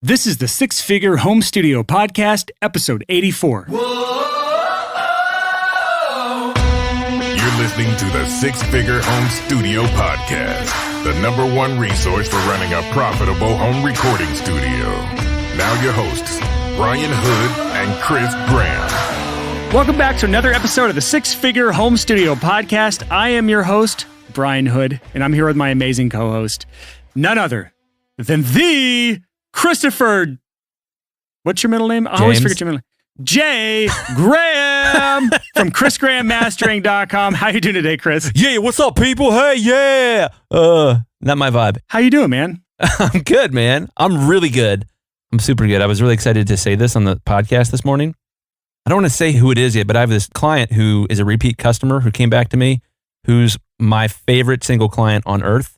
This is the Six Figure Home Studio Podcast, episode 84. You're listening to the Six Figure Home Studio Podcast, the number one resource for running a profitable home recording studio. Now your hosts, Brian Hood and Chris Graham. Welcome back to another episode of the Six Figure Home Studio Podcast. I am your host, Brian Hood, and I'm here with my amazing co-host, none other than the Christopher. What's your middle name? I always forget your middle name. Jay Graham from ChrisGrahamMastering.com. How you doing today, Chris? Yeah, what's up, people? Hey, yeah. Not my vibe. How you doing, man? I'm good, man. I'm really good. I'm super good. I was really excited to say this on the podcast this morning. I don't want to say who it is yet, but I have this client who is a repeat customer who came back to me, who's my favorite single client on earth.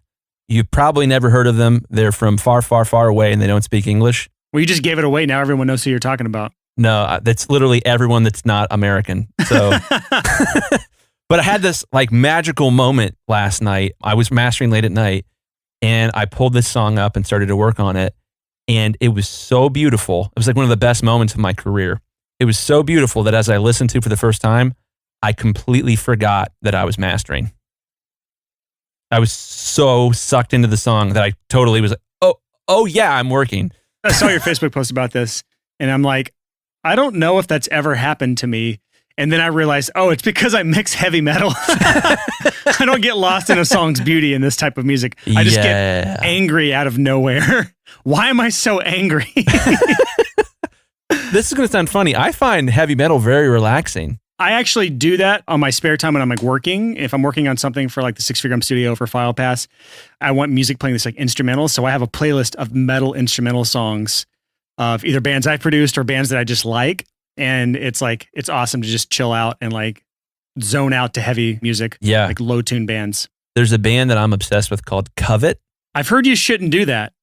You've probably never heard of them. They're from far, far, far away, and they don't speak English. Well, you just gave it away. Now everyone knows who you're talking about. No, that's literally everyone that's not American. So, but I had this like magical moment last night. I was mastering late at night, and I pulled this song up and started to work on it, and it was so beautiful. It was like one of the best moments of my career. It was so beautiful that as I listened to it for the first time, I completely forgot that I was mastering. I was so sucked into the song that I totally was like, oh yeah, I'm working. I saw your Facebook post about this, and I'm like, I don't know if that's ever happened to me. And then I realized, it's because I mix heavy metal. I don't get lost in a song's beauty in this type of music. I just get angry out of nowhere. Why am I so angry? This is going to sound funny. I find heavy metal very relaxing. I actually do that on my spare time when I'm like working. If I'm working on something for like the Six Figure Home Studio for FilePass, I want music playing this like instrumental. So I have a playlist of metal instrumental songs of either bands I produced or bands that I just like. And it's awesome to just chill out and like zone out to heavy music. Yeah. Like low tune bands. There's a band that I'm obsessed with called Covet. I've heard you shouldn't do that.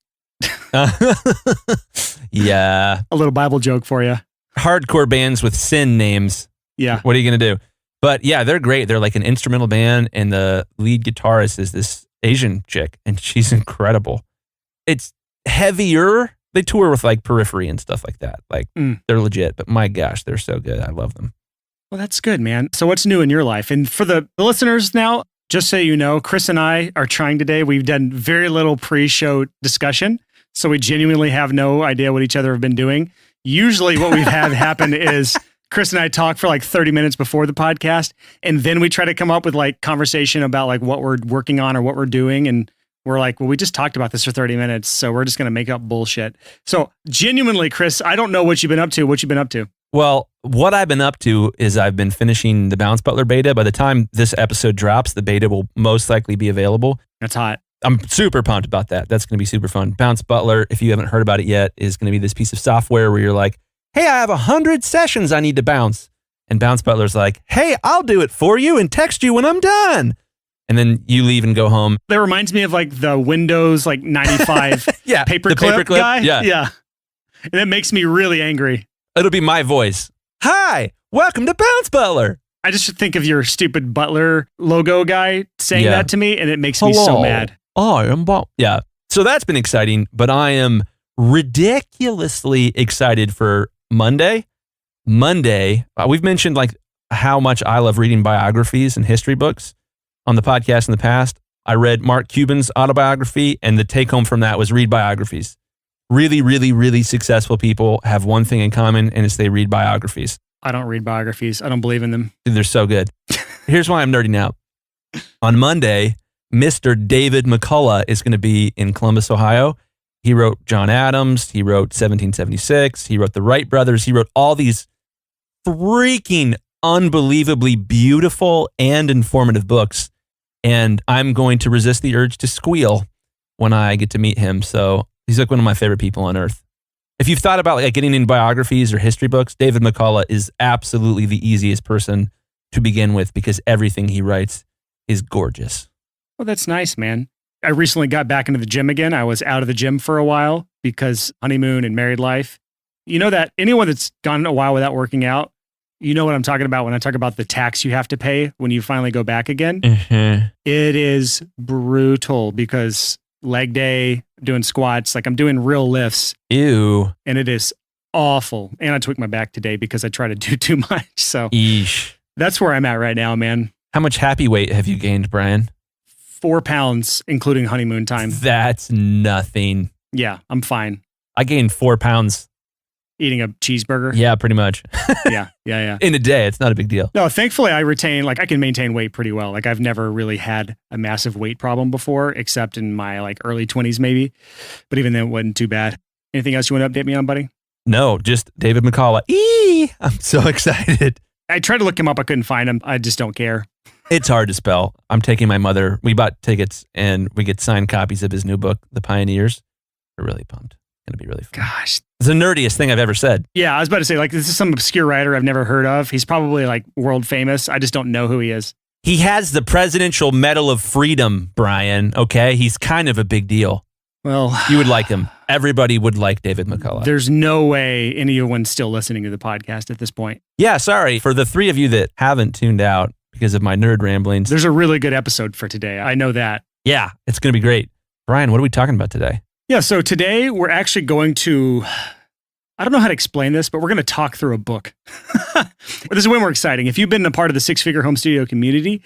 Yeah. A little Bible joke for you. Hardcore bands with sin names. Yeah. What are you going to do? But yeah, they're great. They're like an instrumental band, and the lead guitarist is this Asian chick, and she's incredible. It's heavier. They tour with like Periphery and stuff like that. Like they're legit, but my gosh, they're so good. I love them. Well, that's good, man. So what's new in your life? And for the listeners now, just so you know, Chris and I are trying today. We've done very little pre-show discussion, so we genuinely have no idea what each other have been doing. Usually what we've had happen is Chris and I talk for like 30 minutes before the podcast, and then we try to come up with like conversation about like what we're working on or what we're doing. And we're like, well, we just talked about this for 30 minutes, so we're just going to make up bullshit. So genuinely, Chris, I don't know what you've been up to. What you've been up to? Well, what I've been up to is I've been finishing the Bounce Butler beta. By the time this episode drops, the beta will most likely be available. That's hot. I'm super pumped about that. That's going to be super fun. Bounce Butler, if you haven't heard about it yet, is going to be this piece of software where you're like, hey, I have 100 sessions I need to bounce. And Bounce Butler's like, hey, I'll do it for you and text you when I'm done. And then you leave and go home. That reminds me of like the Windows like 95 paperclip guy. Yeah. And it makes me really angry. It'll be my voice. Hi, welcome to Bounce Butler. I just think of your stupid Butler logo guy saying that to me, and it makes me so mad. I am Yeah. So that's been exciting, but I am ridiculously excited for Monday. We've mentioned like how much I love reading biographies and history books on the podcast in the past. I read Mark Cuban's autobiography, and the take home from that was read biographies. Really, really, really successful people have one thing in common, and it's they read biographies. I don't read biographies. I don't believe in them. Dude, they're so good. Here's why I'm nerding out. On Monday, Mr. David McCullough is going to be in Columbus, Ohio. He wrote John Adams. He wrote 1776. He wrote the Wright brothers. He wrote all these freaking unbelievably beautiful and informative books. And I'm going to resist the urge to squeal when I get to meet him. So he's like one of my favorite people on earth. If you've thought about like getting in biographies or history books, David McCullough is absolutely the easiest person to begin with because everything he writes is gorgeous. Well, that's nice, man. I recently got back into the gym again. I was out of the gym for a while because honeymoon and married life. You know that anyone that's gone a while without working out, you know what I'm talking about when I talk about the tax you have to pay when you finally go back again. Mm-hmm. It is brutal because leg day, doing squats. Like I'm doing real lifts Ew. and it is awful. And I tweaked my back today because I try to do too much. So Eesh. that's where I'm at right now, man. How much happy weight have you gained, Brian? 4 pounds, including honeymoon time. That's nothing. Yeah, I'm fine. I gained 4 pounds. Eating a cheeseburger. Yeah, pretty much. Yeah. In a day, it's not a big deal. No, thankfully I can maintain weight pretty well. Like I've never really had a massive weight problem before, except in my like early 20s maybe. But even then it wasn't too bad. Anything else you want to update me on, buddy? No, just David McCullough. I'm so excited. I tried to look him up. I couldn't find him. I just don't care. It's hard to spell. I'm taking my mother. We bought tickets and we get signed copies of his new book, The Pioneers. We're really pumped. It's going to be really fun. Gosh. It's the nerdiest thing I've ever said. Yeah, I was about to say, like, this is some obscure writer I've never heard of. He's probably like world famous. I just don't know who he is. He has the Presidential Medal of Freedom, Brian. Okay. He's kind of a big deal. Well, You would like him. Everybody would like David McCullough. there's no way anyone's still listening to the podcast at this point. Yeah, sorry. For the three of you that haven't tuned out because of my nerd ramblings. There's a really good episode for today. I know that. Yeah, it's going to be great. Brian, what are we talking about today? Yeah, so today we're actually going to, I don't know how to explain this, but we're going to talk through a book. This is way more exciting. If you've been a part of the Six Figure Home Studio community,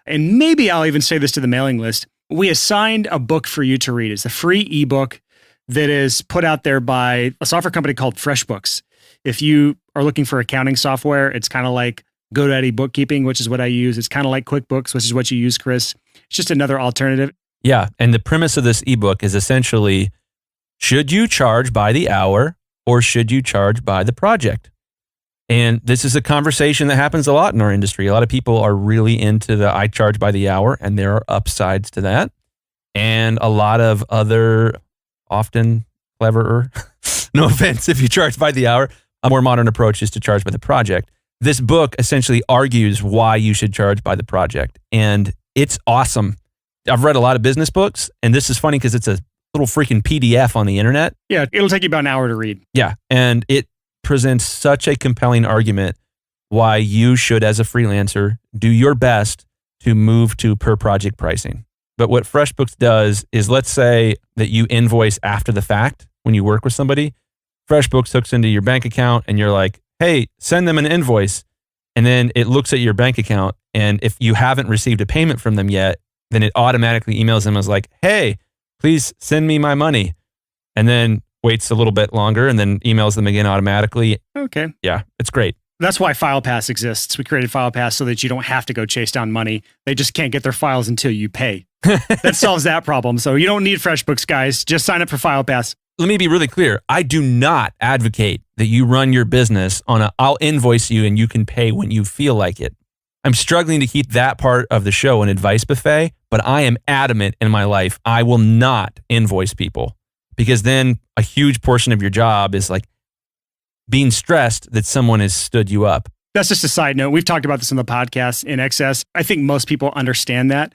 and maybe I'll even say this to the mailing list, we assigned a book for you to read. It's a free ebook that is put out there by a software company called FreshBooks. If you are looking for accounting software, it's kind of like GoDaddy Bookkeeping, which is what I use. It's kind of like QuickBooks, which is what you use, Chris. It's just another alternative. Yeah, and the premise of this ebook is essentially, should you charge by the hour or should you charge by the project? And this is a conversation that happens a lot in our industry. A lot of people are really into the I charge by the hour, and there are upsides to that. And a lot of other, often cleverer, no offense if you charge by the hour, a more modern approach is to charge by the project. This book essentially argues why you should charge by the project. And it's awesome. I've read a lot of business books, and this is funny because it's a little freaking PDF on the internet. Yeah, it'll take you about an hour to read. Yeah, and it presents such a compelling argument why you should, as a freelancer, do your best to move to per project pricing. But what FreshBooks does is, let's say that you invoice after the fact when you work with somebody. FreshBooks hooks into your bank account and you're like, hey, send them an invoice. And then it looks at your bank account. And if you haven't received a payment from them yet, then it automatically emails them as like, hey, please send me my money. And then waits a little bit longer and then emails them again automatically. Okay. Yeah, it's great. That's why FilePass exists. We created FilePass so that you don't have to go chase down money. They just can't get their files until you pay. That solves that problem. So you don't need FreshBooks, guys. Just sign up for FilePass. Let me be really clear. I do not advocate that you run your business on I'll invoice you and you can pay when you feel like it. I'm struggling to keep that part of the show an advice buffet, but I am adamant in my life I will not invoice people, because then a huge portion of your job is like being stressed that someone has stood you up. That's just a side note. We've talked about this on the podcast in excess. I think most people understand that.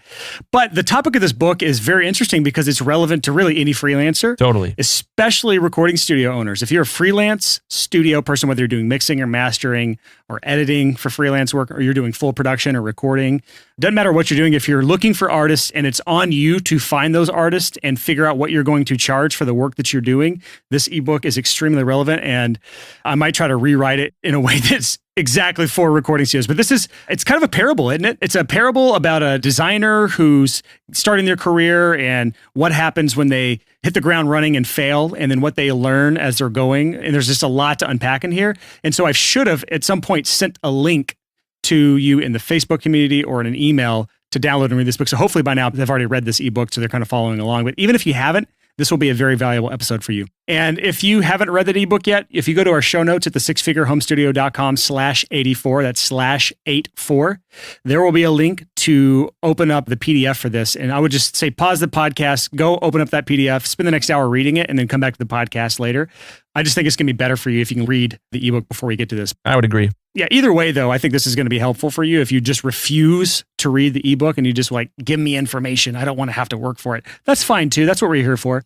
But the topic of this book is very interesting because it's relevant to really any freelancer. Totally. Especially recording studio owners. If you're a freelance studio person, whether you're doing mixing or mastering or editing for freelance work, or you're doing full production or recording, doesn't matter what you're doing. If you're looking for artists and it's on you to find those artists and figure out what you're going to charge for the work that you're doing, this ebook is extremely relevant. And I might try to rewrite it in a way that's exactly for recording studios. But it's kind of a parable, isn't it? It's a parable about a designer who's starting their career and what happens when they hit the ground running and fail, and then what they learn as they're going. And there's just a lot to unpack in here. And so I should have at some point sent a link to you in the Facebook community or in an email to download and read this book. So hopefully by now they've already read this ebook, so they're kind of following along. But even if you haven't, this will be a very valuable episode for you. And if you haven't read that ebook yet, if you go to our show notes at the sixfigurehomestudio.com/84, that's /84, there will be a link to open up the PDF for this. And I would just say, pause the podcast, go open up that PDF, spend the next hour reading it, and then come back to the podcast later. I just think it's going to be better for you if you can read the ebook before we get to this. I would agree. Yeah, either way, though, I think this is going to be helpful for you. If you just refuse to read the ebook and you just like, give me information, I don't want to have to work for it. That's fine, too. That's what we're here for.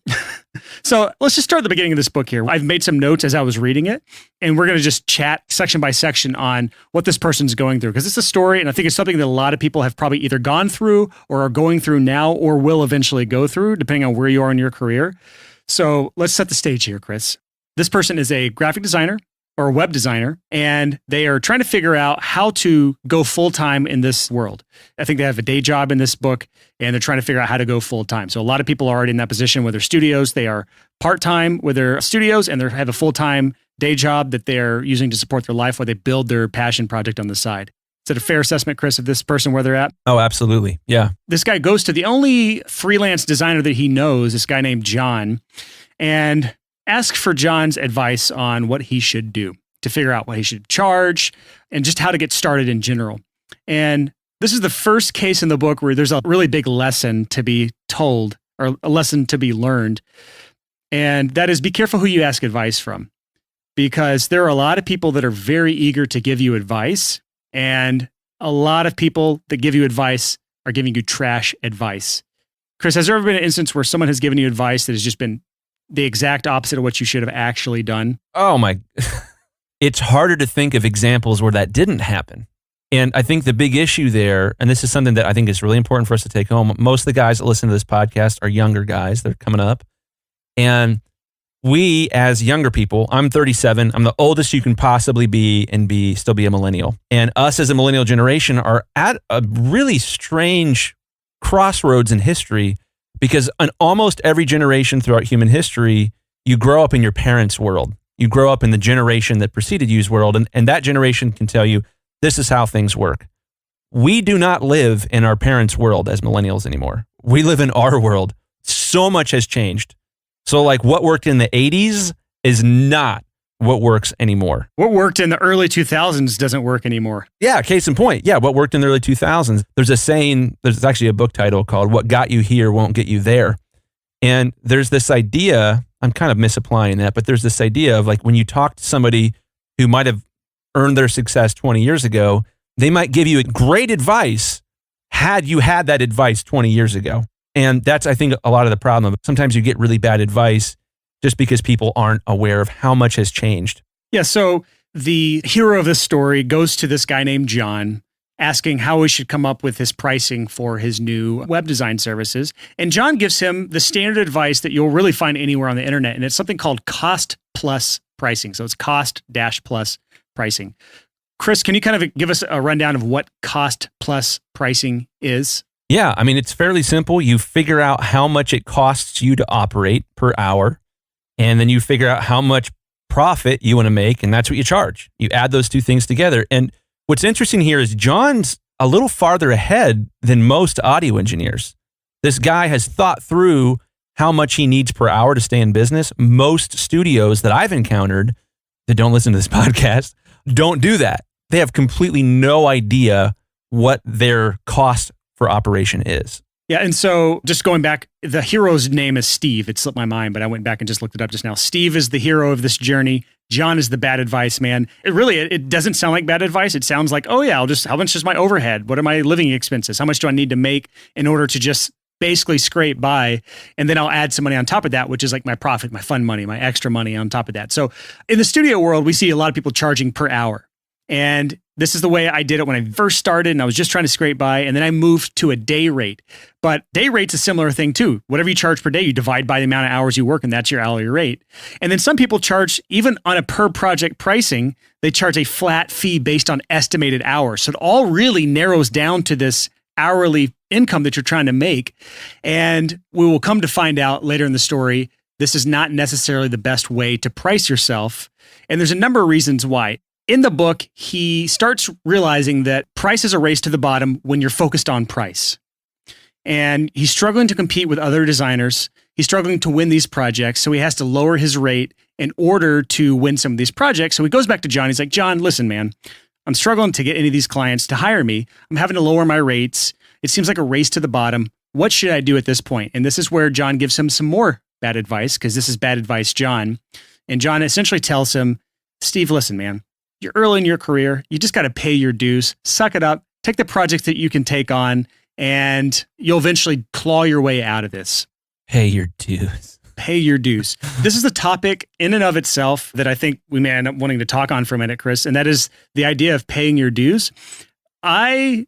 So let's just start at the beginning of this book here. I've made some notes as I was reading it, and we're going to just chat section by section on what this person's going through, because it's a story, and I think it's something that a lot of people have probably either gone through or are going through now or will eventually go through, depending on where you are in your career. So let's set the stage here, Chris. This person is a graphic designer or a web designer, and they are trying to figure out how to go full-time in this world. I think they have a day job in this book, and they're trying to figure out how to go full-time. So a lot of people are already in that position with their studios. They are part-time with their studios, and they have a full-time day job that they're using to support their life while they build their passion project on the side. Is it a fair assessment, Chris, of this person where they're at? Oh, absolutely. Yeah. This guy goes to the only freelance designer that he knows, this guy named John, and asks for John's advice on what he should do to figure out what he should charge and just how to get started in general. And this is the first case in the book where there's a really big lesson to be told, or a lesson to be learned. And that is, be careful who you ask advice from, because there are a lot of people that are very eager to give you advice. And a lot of people that give you advice are giving you trash advice. Chris, has there ever been an instance where someone has given you advice that has just been the exact opposite of what you should have actually done? Oh my, it's harder to think of examples where that didn't happen. And I think the big issue there, and this is something that I think is really important for us to take home. Most of the guys that listen to this podcast are younger guys. They're coming up. And we, as younger people, I'm 37. I'm the oldest you can possibly be and still be a millennial. And us as a millennial generation are at a really strange crossroads in history, because in almost every generation throughout human history, you grow up in your parents' world. You grow up in the generation that preceded you's world, and that generation can tell you, this is how things work. We do not live in our parents' world as millennials anymore. We live in our world. So much has changed. So like what worked in the 80s is not what works anymore. What worked in the early 2000s doesn't work anymore. Yeah, case in point. Yeah, what worked in the early 2000s. There's a saying, there's actually a book title called What Got You Here Won't Get You There. And there's this idea, I'm kind of misapplying that, but there's this idea of like when you talk to somebody who might have earned their success 20 years ago, they might give you great advice had you had that advice 20 years ago. And that's, I think, a lot of the problem. Sometimes you get really bad advice just because people aren't aware of how much has changed. Yeah, so the hero of this story goes to this guy named John, asking how he should come up with his pricing for his new web design services. And John gives him the standard advice that you'll really find anywhere on the internet. And it's something called cost plus pricing. So it's cost dash plus pricing. Chris, can you kind of give us a rundown of what cost plus pricing is? Yeah, I mean, it's fairly simple. You figure out how much it costs you to operate per hour, and then you figure out how much profit you want to make, and that's what you charge. You add those two things together. And what's interesting here is John's a little farther ahead than most audio engineers. This guy has thought through how much he needs per hour to stay in business. Most studios that I've encountered that don't listen to this podcast don't do that. They have completely no idea what their cost for operation is. Yeah, and so just going back, the hero's name is Steve. It slipped my mind, but I went back and just looked it up just now. Steve is the hero of this journey. John is the bad advice man. It doesn't sound like bad advice. It sounds like, oh yeah, how much is my overhead? What are my living expenses? How much do I need to make in order to just basically scrape by? And then I'll add some money on top of that, which is like my profit, my fun money, my extra money on top of that. So in the studio world, we see a lot of people charging per hour. And this is the way I did it when I first started, and I was just trying to scrape by, and then I moved to a day rate. But day rate's a similar thing too. Whatever you charge per day, you divide by the amount of hours you work, and that's your hourly rate. And then some people charge, even on a per project pricing, they charge a flat fee based on estimated hours. So it all really narrows down to this hourly income that you're trying to make. And we will come to find out later in the story, this is not necessarily the best way to price yourself. And there's a number of reasons why. In the book, he starts realizing that price is a race to the bottom when you're focused on price. And he's struggling to compete with other designers. He's struggling to win these projects, so he has to lower his rate in order to win some of these projects. So he goes back to John. He's like, John, listen, man, I'm struggling to get any of these clients to hire me. I'm having to lower my rates. It seems like a race to the bottom. What should I do at this point? And this is where John gives him some more bad advice, because this is bad advice, John. And John essentially tells him, Steve, listen, man, you're early in your career. You just got to pay your dues, suck it up, take the projects that you can take on, and you'll eventually claw your way out of this. Pay your dues. pay your dues. This is a topic in and of itself that I think we may end up wanting to talk on for a minute, Chris, and that is the idea of paying your dues. I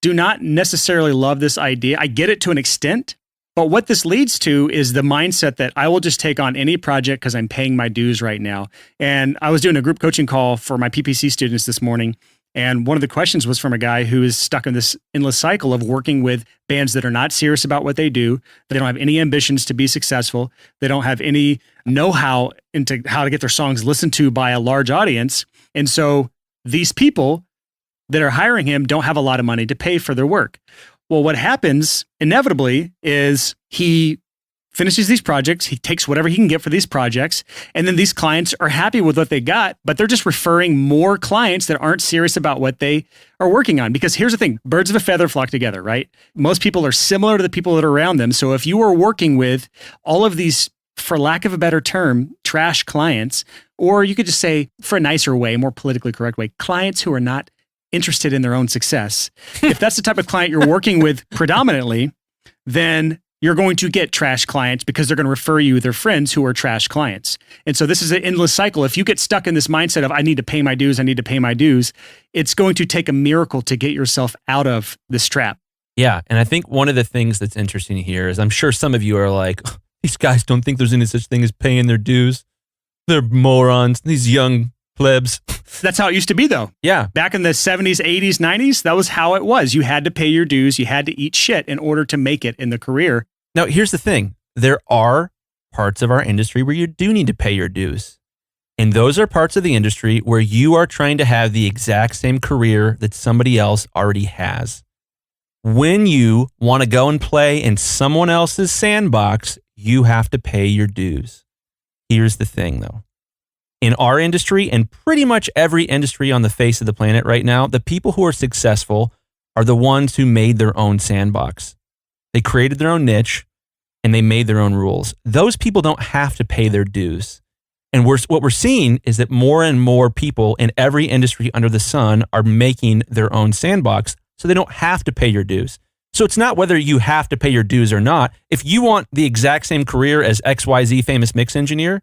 do not necessarily love this idea. I get it to an extent, but what this leads to is the mindset that I will just take on any project because I'm paying my dues right now. And I was doing a group coaching call for my PPC students this morning, and one of the questions was from a guy who is stuck in this endless cycle of working with bands that are not serious about what they do. They don't have any ambitions to be successful. They don't have any know-how into how to get their songs listened to by a large audience. And so these people that are hiring him don't have a lot of money to pay for their work. Well, what happens inevitably is he finishes these projects, he takes whatever he can get for these projects, and then these clients are happy with what they got, but they're just referring more clients that aren't serious about what they are working on. Because here's the thing, birds of a feather flock together, right? Most people are similar to the people that are around them. So if you are working with all of these, for lack of a better term, trash clients, or you could just say, for a nicer way, more politically correct way, clients who are not interested in their own success. If that's the type of client you're working with predominantly, then you're going to get trash clients because they're going to refer you their friends who are trash clients. And so this is an endless cycle. If you get stuck in this mindset of, I need to pay my dues, it's going to take a miracle to get yourself out of this trap. Yeah. And I think one of the things that's interesting here is I'm sure some of you are like, oh, these guys don't think there's any such thing as paying their dues. They're morons, these young plebs. That's how it used to be, though. Yeah. Back in the 70s, 80s, 90s, that was how it was. You had to pay your dues. You had to eat shit in order to make it in the career. Now, here's the thing. There are parts of our industry where you do need to pay your dues. And those are parts of the industry where you are trying to have the exact same career that somebody else already has. When you want to go and play in someone else's sandbox, you have to pay your dues. Here's the thing, though. In our industry, and pretty much every industry on the face of the planet right now, the people who are successful are the ones who made their own sandbox. They created their own niche and they made their own rules. Those people don't have to pay their dues. And what we're seeing is that more and more people in every industry under the sun are making their own sandbox, so they don't have to pay your dues. So it's not whether you have to pay your dues or not. If you want the exact same career as XYZ famous mix engineer,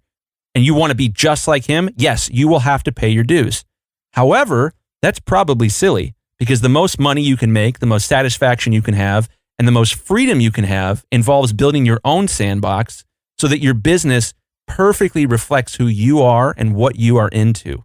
and you want to be just like him, yes, you will have to pay your dues. However, that's probably silly because the most money you can make, the most satisfaction you can have, and the most freedom you can have involves building your own sandbox so that your business perfectly reflects who you are and what you are into.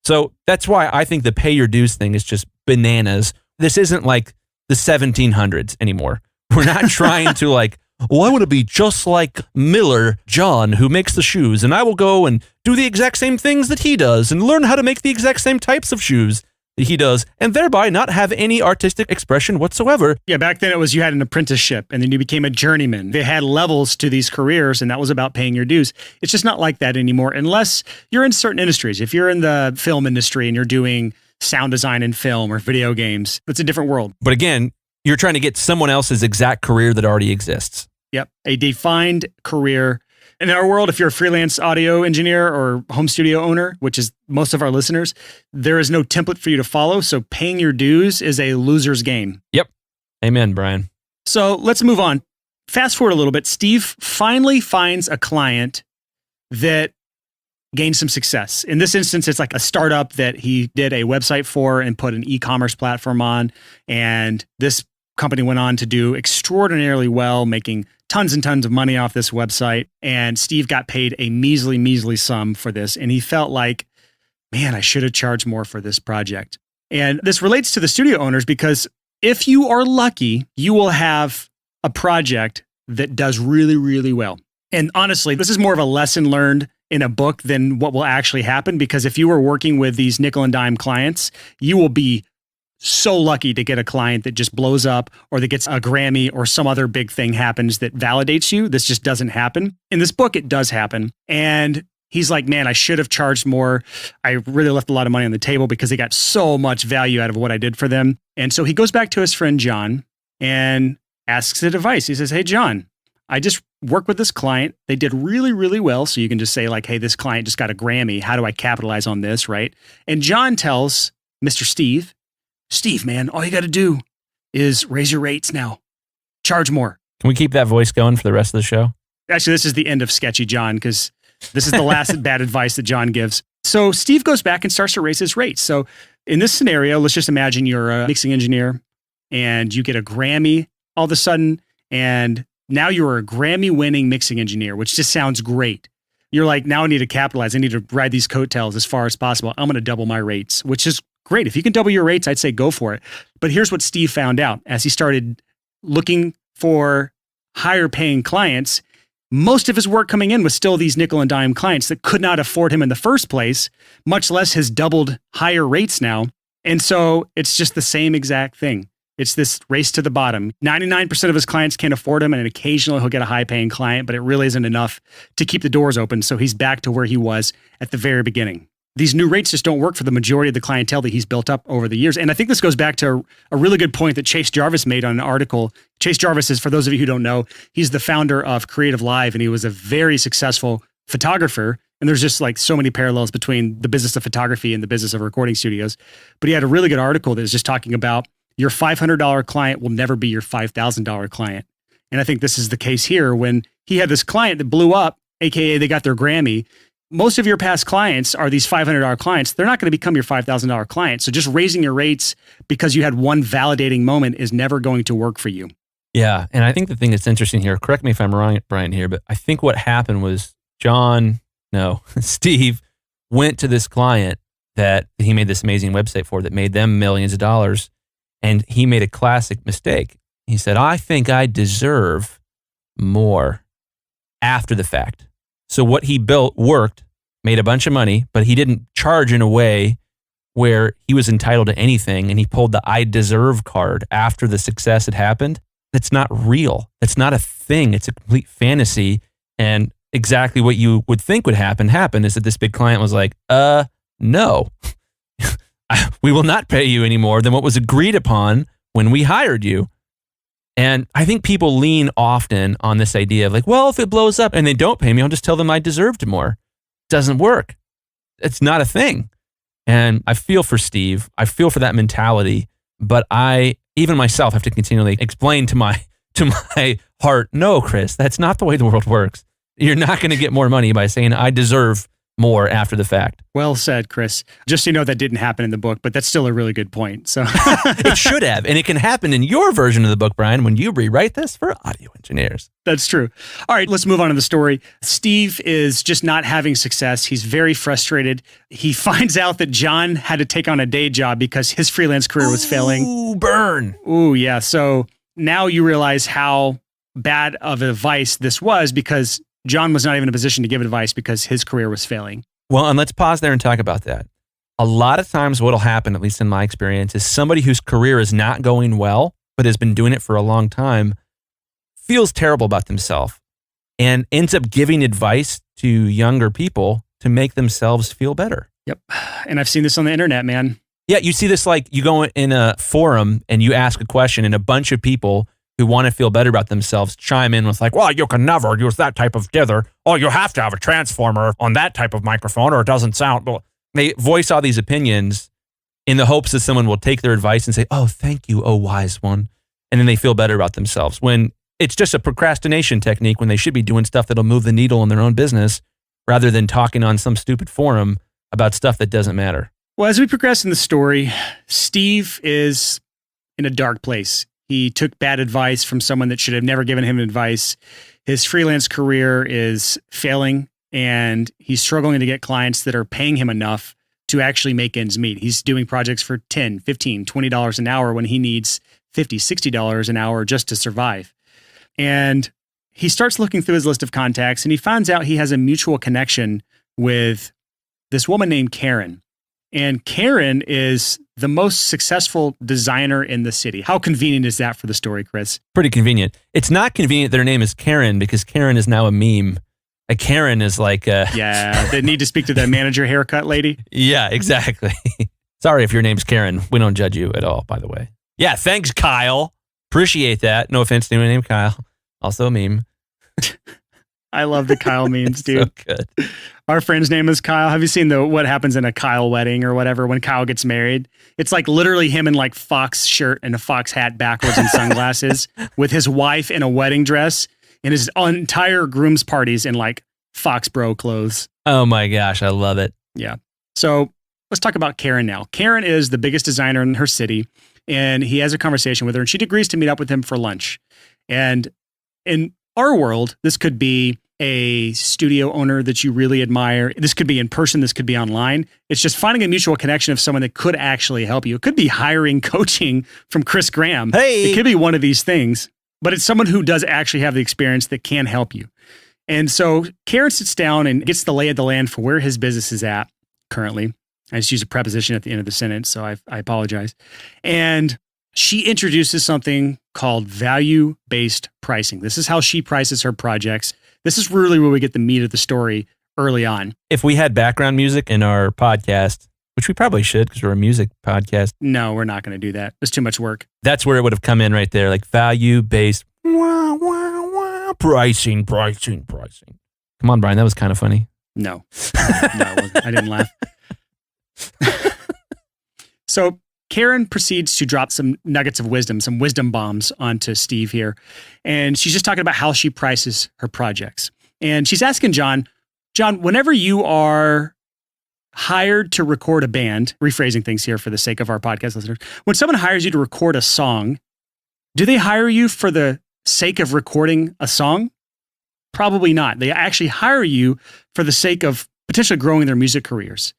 So that's why I think the pay your dues thing is just bananas. This isn't like the 1700s anymore. We're not trying to like, well, I want to be just like Miller John, who makes the shoes, and I will go and do the exact same things that he does and learn how to make the exact same types of shoes that he does, and thereby not have any artistic expression whatsoever. Yeah, back then it was you had an apprenticeship, and then you became a journeyman. They had levels to these careers, and that was about paying your dues. It's just not like that anymore, unless you're in certain industries. If you're in the film industry and you're doing sound design in film or video games, it's a different world. But again, you're trying to get someone else's exact career that already exists. Yep. A defined career. In our world, if you're a freelance audio engineer or home studio owner, which is most of our listeners, there is no template for you to follow. So paying your dues is a loser's game. Yep. Amen, Brian. So let's move on. Fast forward a little bit. Steve finally finds a client that gained some success. In this instance, it's like a startup that he did a website for and put an e-commerce platform on. And this company went on to do extraordinarily well, making tons and tons of money off this website. And Steve got paid a measly, measly sum for this. And he felt like, man, I should have charged more for this project. And this relates to the studio owners because if you are lucky, you will have a project that does really, really well. And honestly, this is more of a lesson learned in a book than what will actually happen, because if you were working with these nickel and dime clients, you will be so lucky to get a client that just blows up or that gets a Grammy or some other big thing happens that validates you. This just doesn't happen. In this book, it does happen. And he's like, man, I should have charged more. I really left a lot of money on the table because they got so much value out of what I did for them. And so he goes back to his friend, John, and asks advice. He says, hey, John, I just worked with this client. They did really, really well. So you can just say like, hey, this client just got a Grammy. How do I capitalize on this, right? And John tells Mr. Steve, man, all you got to do is raise your rates now. Charge more. Can we keep that voice going for the rest of the show? Actually, this is the end of Sketchy John because this is the last bad advice that John gives. So Steve goes back and starts to raise his rates. So in this scenario, let's just imagine you're a mixing engineer and you get a Grammy all of a sudden, and now you're a Grammy-winning mixing engineer, which just sounds great. You're like, now I need to capitalize. I need to ride these coattails as far as possible. I'm going to double my rates, which is great. If you can double your rates, I'd say go for it. But here's what Steve found out as he started looking for higher paying clients. Most of his work coming in was still these nickel and dime clients that could not afford him in the first place, much less his doubled higher rates now. And so it's just the same exact thing. It's this race to the bottom. 99% of his clients can't afford him, and occasionally he'll get a high-paying client, but it really isn't enough to keep the doors open. So he's back to where he was at the very beginning. These new rates just don't work for the majority of the clientele that he's built up over the years. And I think this goes back to a really good point that Chase Jarvis made on an article. Chase Jarvis is, for those of you who don't know, he's the founder of Creative Live, and he was a very successful photographer. And there's just like so many parallels between the business of photography and the business of recording studios. But he had a really good article that was just talking about your $500 client will never be your $5,000 client. And I think this is the case here when he had this client that blew up, AKA they got their Grammy. Most of your past clients are these $500 clients. They're not going to become your $5,000 client. So just raising your rates because you had one validating moment is never going to work for you. Yeah. And I think the thing that's interesting here, correct me if I'm wrong, Brian, here, but I think what happened was Steve went to this client that he made this amazing website for that made them millions of dollars. And he made a classic mistake. He said, I think I deserve more after the fact. So what he built worked, made a bunch of money, but he didn't charge in a way where he was entitled to anything. And he pulled the I deserve card after the success had happened. That's not real. That's not a thing. It's a complete fantasy. And exactly what you would think would happen is that this big client was like, no. We will not pay you any more than what was agreed upon when we hired you. And I think people lean often on this idea of like, well, if it blows up and they don't pay me, I'll just tell them I deserved more. Doesn't work. It's not a thing. And I feel for Steve. I feel for that mentality. But I, even myself, have to continually explain to my heart, no, Chris, that's not the way the world works. You're not going to get more money by saying I deserve more after the fact. Well said, Chris. Just so you know, that didn't happen in the book, but that's still a really good point. So it should have, and it can happen in your version of the book, Brian, when you rewrite this for audio engineers. That's true. All right, let's move on to the story. Steve is just not having success. He's very frustrated. He finds out that John had to take on a day job because his freelance career was failing. Ooh, burn. Ooh, yeah. So now you realize how bad of advice this was because John was not even in a position to give advice because his career was failing. Well, and let's pause there and talk about that. A lot of times what'll happen, at least in my experience, is somebody whose career is not going well, but has been doing it for a long time, feels terrible about themselves and ends up giving advice to younger people to make themselves feel better. Yep. And I've seen this on the internet, man. Yeah, you see this like you go in a forum and you ask a question and a bunch of people who want to feel better about themselves chime in with like, well, you can never use that type of dither. Oh, you have to have a transformer on that type of microphone or it doesn't sound. Well, they voice all these opinions in the hopes that someone will take their advice and say, oh, thank you, oh, wise one. And then they feel better about themselves when it's just a procrastination technique when they should be doing stuff that'll move the needle in their own business rather than talking on some stupid forum about stuff that doesn't matter. Well, as we progress in the story, Steve is in a dark place. He took bad advice from someone that should have never given him advice. His freelance career is failing, and he's struggling to get clients that are paying him enough to actually make ends meet. He's doing projects for $10, $15, $20 an hour when he needs $50, $60 an hour just to survive. And he starts looking through his list of contacts, and he finds out he has a mutual connection with this woman named Karen. And Karen is the most successful designer in the city. How convenient is that for the story, Chris? Pretty convenient. It's not convenient that her name is Karen because Karen is now a meme. A Karen is like a... Yeah, they need to speak to the manager haircut lady. Yeah, exactly. Sorry if your name's Karen. We don't judge you at all, by the way. Yeah, thanks, Kyle. Appreciate that. No offense to anyone named Kyle. Also a meme. I love the Kyle memes, dude. So good. Our friend's name is Kyle. Have you seen what happens in a Kyle wedding or whatever when Kyle gets married? It's like literally him in like Fox shirt and a Fox hat backwards and sunglasses with his wife in a wedding dress. and his entire groom's party's in like Foxborough clothes. Oh my gosh, I love it. Yeah. So let's talk about Karen now. Karen is the biggest designer in her city, and he has a conversation with her, and she agrees to meet up with him for lunch. And in our world, this could be a studio owner that you really admire. This could be in person. This could be online. It's just finding a mutual connection of someone that could actually help you. It could be hiring coaching from Chris Graham. Hey! It could be one of these things, but it's someone who does actually have the experience that can help you. And so Karen sits down and gets the lay of the land for where his business is at currently. I just use a preposition at the end of the sentence, so I apologize. And she introduces something called value-based pricing. This is how she prices her projects. This is really where we get the meat of the story early on. If we had background music in our podcast, which we probably should because we're a music podcast. No, we're not going to do that. It's too much work. That's where it would have come in right there, like value-based pricing. Come on, Brian, that was kind of funny. No, it wasn't. I didn't laugh. So Karen proceeds to drop some nuggets of wisdom, some wisdom bombs onto Steve here. And she's just talking about how she prices her projects. And she's asking John, whenever you are hired to record a band, rephrasing things here for the sake of our podcast listeners, when someone hires you to record a song, do they hire you for the sake of recording a song? Probably not. They actually hire you for the sake of potentially growing their music careers.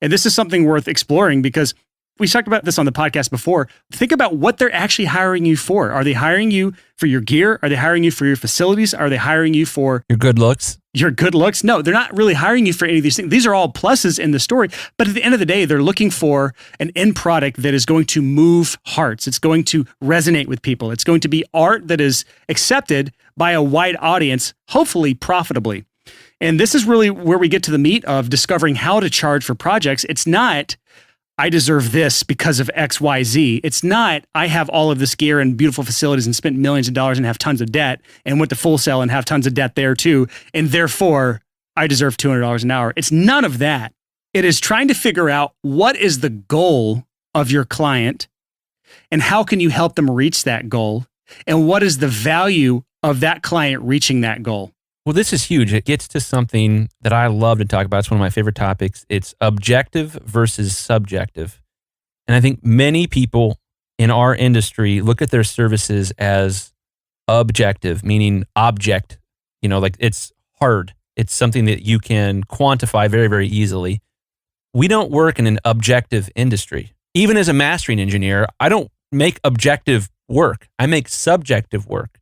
And this is something worth exploring because we talked about this on the podcast before. Think about what they're actually hiring you for. Are they hiring you for your gear? Are they hiring you for your facilities? Are they hiring you for your good looks? Your good looks? No, they're not really hiring you for any of these things. These are all pluses in the story. But at the end of the day, they're looking for an end product that is going to move hearts. It's going to resonate with people. It's going to be art that is accepted by a wide audience, hopefully profitably. And this is really where we get to the meat of discovering how to charge for projects. It's not, I deserve this because of X, Y, Z. It's not, I have all of this gear and beautiful facilities and spent millions of dollars and have tons of debt and went to Full Sail and have tons of debt there too. And therefore, I deserve $200 an hour. It's none of that. It is trying to figure out what is the goal of your client and how can you help them reach that goal? And what is the value of that client reaching that goal? Well, this is huge. It gets to something that I love to talk about. It's one of my favorite topics. It's objective versus subjective. And I think many people in our industry look at their services as objective, meaning object, like it's hard. It's something that you can quantify very, very easily. We don't work in an objective industry. Even as a mastering engineer, I don't make objective work. I make subjective work.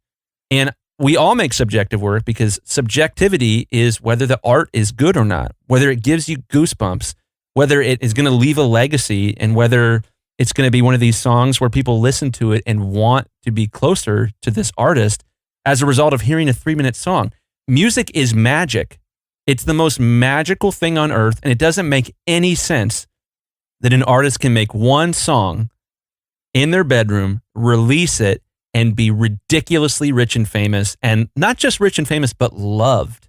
And we all make subjective work because subjectivity is whether the art is good or not, whether it gives you goosebumps, whether it is going to leave a legacy, and whether it's going to be one of these songs where people listen to it and want to be closer to this artist as a result of hearing a 3-minute song. Music is magic. It's the most magical thing on earth, and it doesn't make any sense that an artist can make one song in their bedroom, release it, and be ridiculously rich and famous, and not just rich and famous, but loved.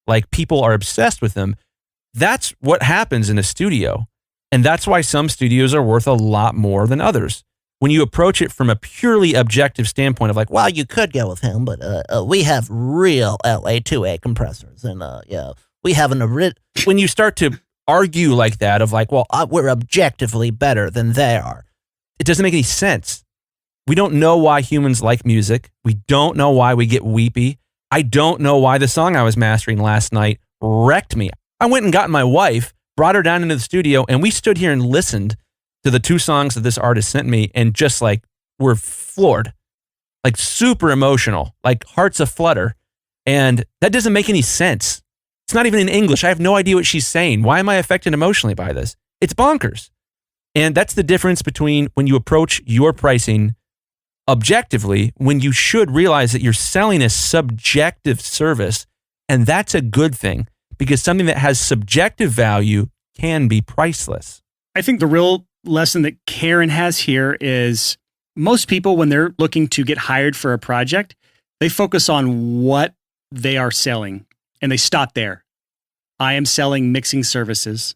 Like people are obsessed with them. That's what happens in a studio. And that's why some studios are worth a lot more than others. When you approach it from a purely objective standpoint of like, well, you could go with him, but we have real LA2A compressors. And we have when you start to argue like that of like, well, we're objectively better than they are. It doesn't make any sense. We don't know why humans like music. We don't know why we get weepy. I don't know why the song I was mastering last night wrecked me. I went and got my wife, brought her down into the studio, and we stood here and listened to the 2 songs that this artist sent me and just like were floored, like super emotional, like hearts aflutter. And that doesn't make any sense. It's not even in English. I have no idea what she's saying. Why am I affected emotionally by this? It's bonkers. And that's the difference between when you approach your pricing objectively, when you should realize that you're selling a subjective service. And that's a good thing because something that has subjective value can be priceless. I think the real lesson that Karen has here is most people, when they're looking to get hired for a project, they focus on what they are selling and they stop there. I am selling mixing services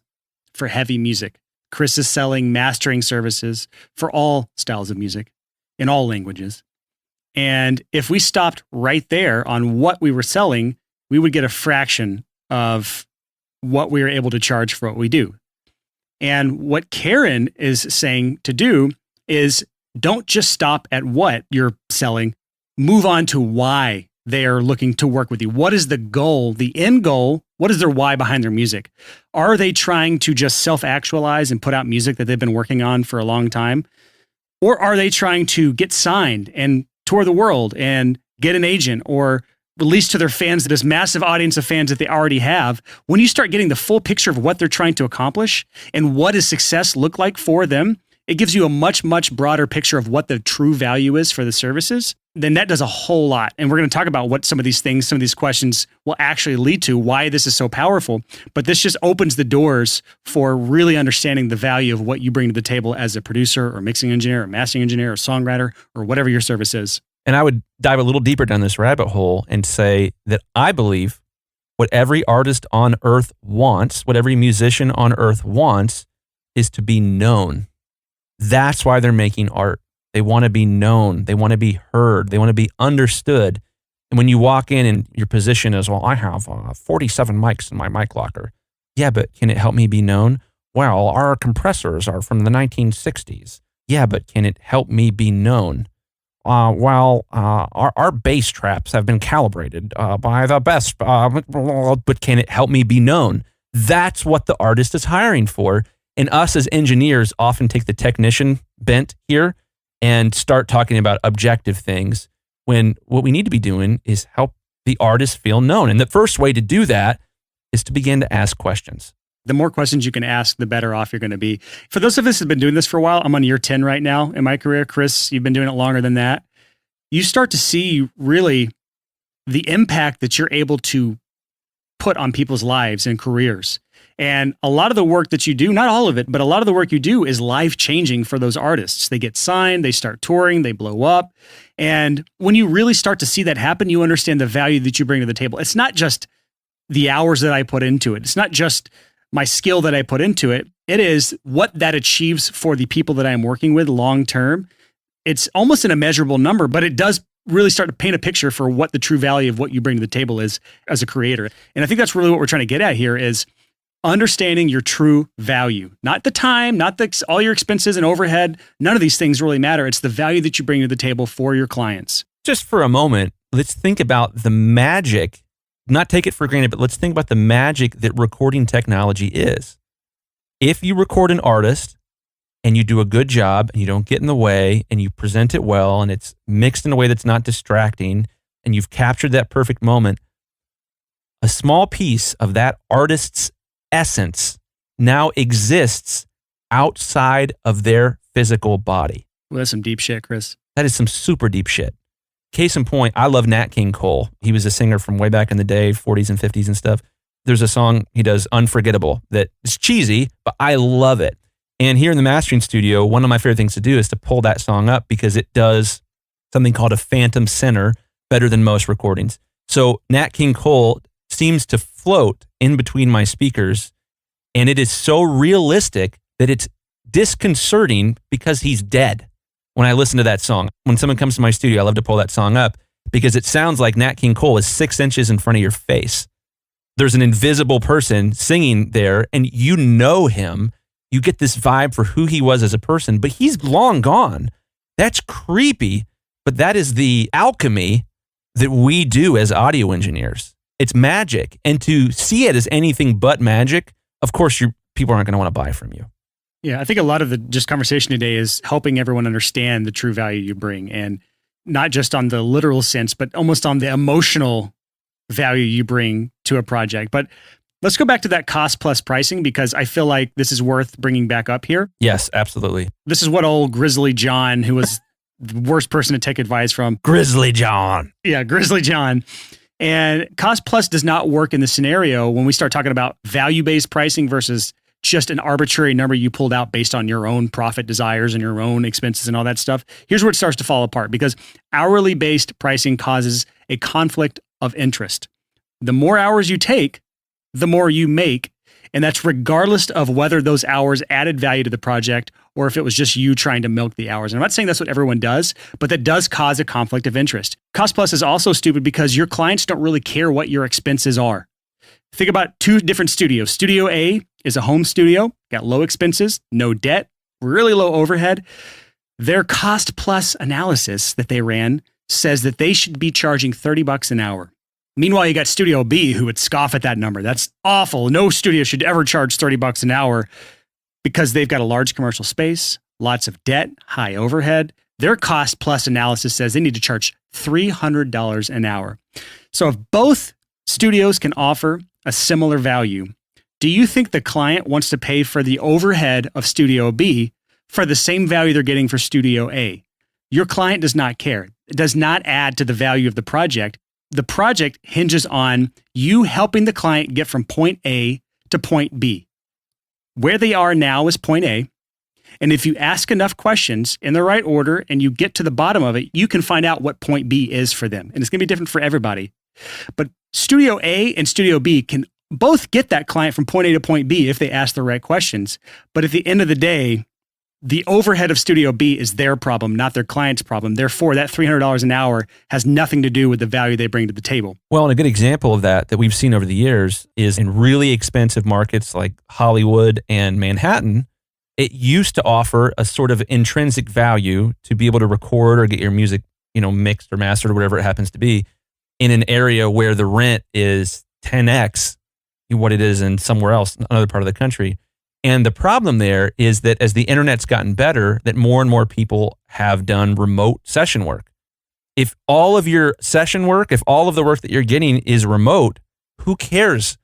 for heavy music. Chris is selling mastering services for all styles of music in all languages. And if we stopped right there on what we were selling, we would get a fraction of what we are able to charge for what we do. And what Karen is saying to do is don't just stop at what you're selling, move on to why they are looking to work with you. What is the goal, the end goal? What is their why behind their music? Are they trying to just self-actualize and put out music that they've been working on for a long time? Or are they trying to get signed and tour the world and get an agent or release to their fans, this massive audience of fans that they already have? When you start getting the full picture of what they're trying to accomplish and what does success look like for them, it gives you a much, much broader picture of what the true value is for the services. Then that does a whole lot. And we're going to talk about what some of these things, some of these questions will actually lead to, why this is so powerful. But this just opens the doors for really understanding the value of what you bring to the table as a producer or mixing engineer or mastering engineer or songwriter or whatever your service is. And I would dive a little deeper down this rabbit hole and say that I believe what every artist on earth wants, what every musician on earth wants, is to be known. That's why they're making art. They want to be known. They want to be heard. They want to be understood. And when you walk in and your position is, well, I have 47 mics in my mic locker. Yeah, but can it help me be known? Well, our compressors are from the 1960s. Yeah, but can it help me be known? Our bass traps have been calibrated by the best, but can it help me be known? That's what the artist is hiring for. And us as engineers often take the technician bent here and start talking about objective things when what we need to be doing is help the artist feel known. And the first way to do that is to begin to ask questions. The more questions you can ask, the better off you're going to be. For those of us who have been doing this for a while, I'm on year 10 right now in my career. Chris, you've been doing it longer than that. You start to see really the impact that you're able to put on people's lives and careers. And a lot of the work that you do, not all of it, but a lot of the work you do is life-changing for those artists. They get signed, they start touring, they blow up. And when you really start to see that happen, you understand the value that you bring to the table. It's not just the hours that I put into it. It's not just my skill that I put into it. It is what that achieves for the people that I'm working with long-term. It's almost an immeasurable number, but it does really start to paint a picture for what the true value of what you bring to the table is as a creator. And I think that's really what we're trying to get at here is understanding your true value, not the time, not all your expenses and overhead. None of these things really matter. It's the value that you bring to the table for your clients. Just for a moment, let's think about the magic, not take it for granted, but let's think about the magic that recording technology is. If you record an artist and you do a good job and you don't get in the way and you present it well and it's mixed in a way that's not distracting and you've captured that perfect moment, a small piece of that artist's essence now exists outside of their physical body. Well, that's some deep shit, Chris. That is some super deep shit. Case in point, I love Nat King Cole. He was a singer from way back in the day, 40s and 50s and stuff. There's a song he does, Unforgettable, that is cheesy, but I love it. And here in the mastering studio, one of my favorite things to do is to pull that song up because it does something called a phantom center better than most recordings. So Nat King Cole seems to float in between my speakers, and it is so realistic that it's disconcerting because he's dead when I listen to that song. When someone comes to my studio, I love to pull that song up because it sounds like Nat King Cole is 6 inches in front of your face. There's an invisible person singing there, and you know him. You get this vibe for who he was as a person, but he's long gone. That's creepy, but that is the alchemy that we do as audio engineers. It's magic. And to see it as anything but magic, of course, people aren't going to want to buy from you. Yeah, I think a lot of the just conversation today is helping everyone understand the true value you bring, and not just on the literal sense, but almost on the emotional value you bring to a project. But let's go back to that cost plus pricing, because I feel like this is worth bringing back up here. Yes, absolutely. This is what old Grizzly John, who was the worst person to take advice from. Grizzly John. Yeah, Grizzly John. And cost plus does not work in the scenario when we start talking about value-based pricing versus just an arbitrary number you pulled out based on your own profit desires and your own expenses and all that stuff. Here's where it starts to fall apart, because hourly-based pricing causes a conflict of interest. The more hours you take, the more you make. And that's regardless of whether those hours added value to the project or if it was just you trying to milk the hours. And I'm not saying that's what everyone does, but that does cause a conflict of interest. Cost plus is also stupid because your clients don't really care what your expenses are. Think about two different studios. Studio A is a home studio, got low expenses, no debt, really low overhead. Their cost plus analysis that they ran says that they should be charging $30 an hour. Meanwhile, you got Studio B who would scoff at that number. That's awful. No studio should ever charge $30 an hour because they've got a large commercial space, lots of debt, high overhead. Their cost plus analysis says they need to charge $300 an hour. So if both studios can offer a similar value, do you think the client wants to pay for the overhead of Studio B for the same value they're getting for Studio A? Your client does not care. It does not add to the value of the project. The project hinges on you helping the client get from point A to point B. Where they are now is point A. And if you ask enough questions in the right order and you get to the bottom of it, you can find out what point B is for them. And it's going to be different for everybody. But Studio A and Studio B can both get that client from point A to point B if they ask the right questions. But at the end of the day, the overhead of Studio B is their problem, not their client's problem. Therefore, that $300 an hour has nothing to do with the value they bring to the table. Well, and a good example of that we've seen over the years is in really expensive markets like Hollywood and Manhattan. It used to offer a sort of intrinsic value to be able to record or get your music, mixed or mastered or whatever it happens to be in an area where the rent is 10x what it is in somewhere else, another part of the country. And the problem there is that as the internet's gotten better, that more and more people have done remote session work. If all of your session work, if all of the work that you're getting is remote, who cares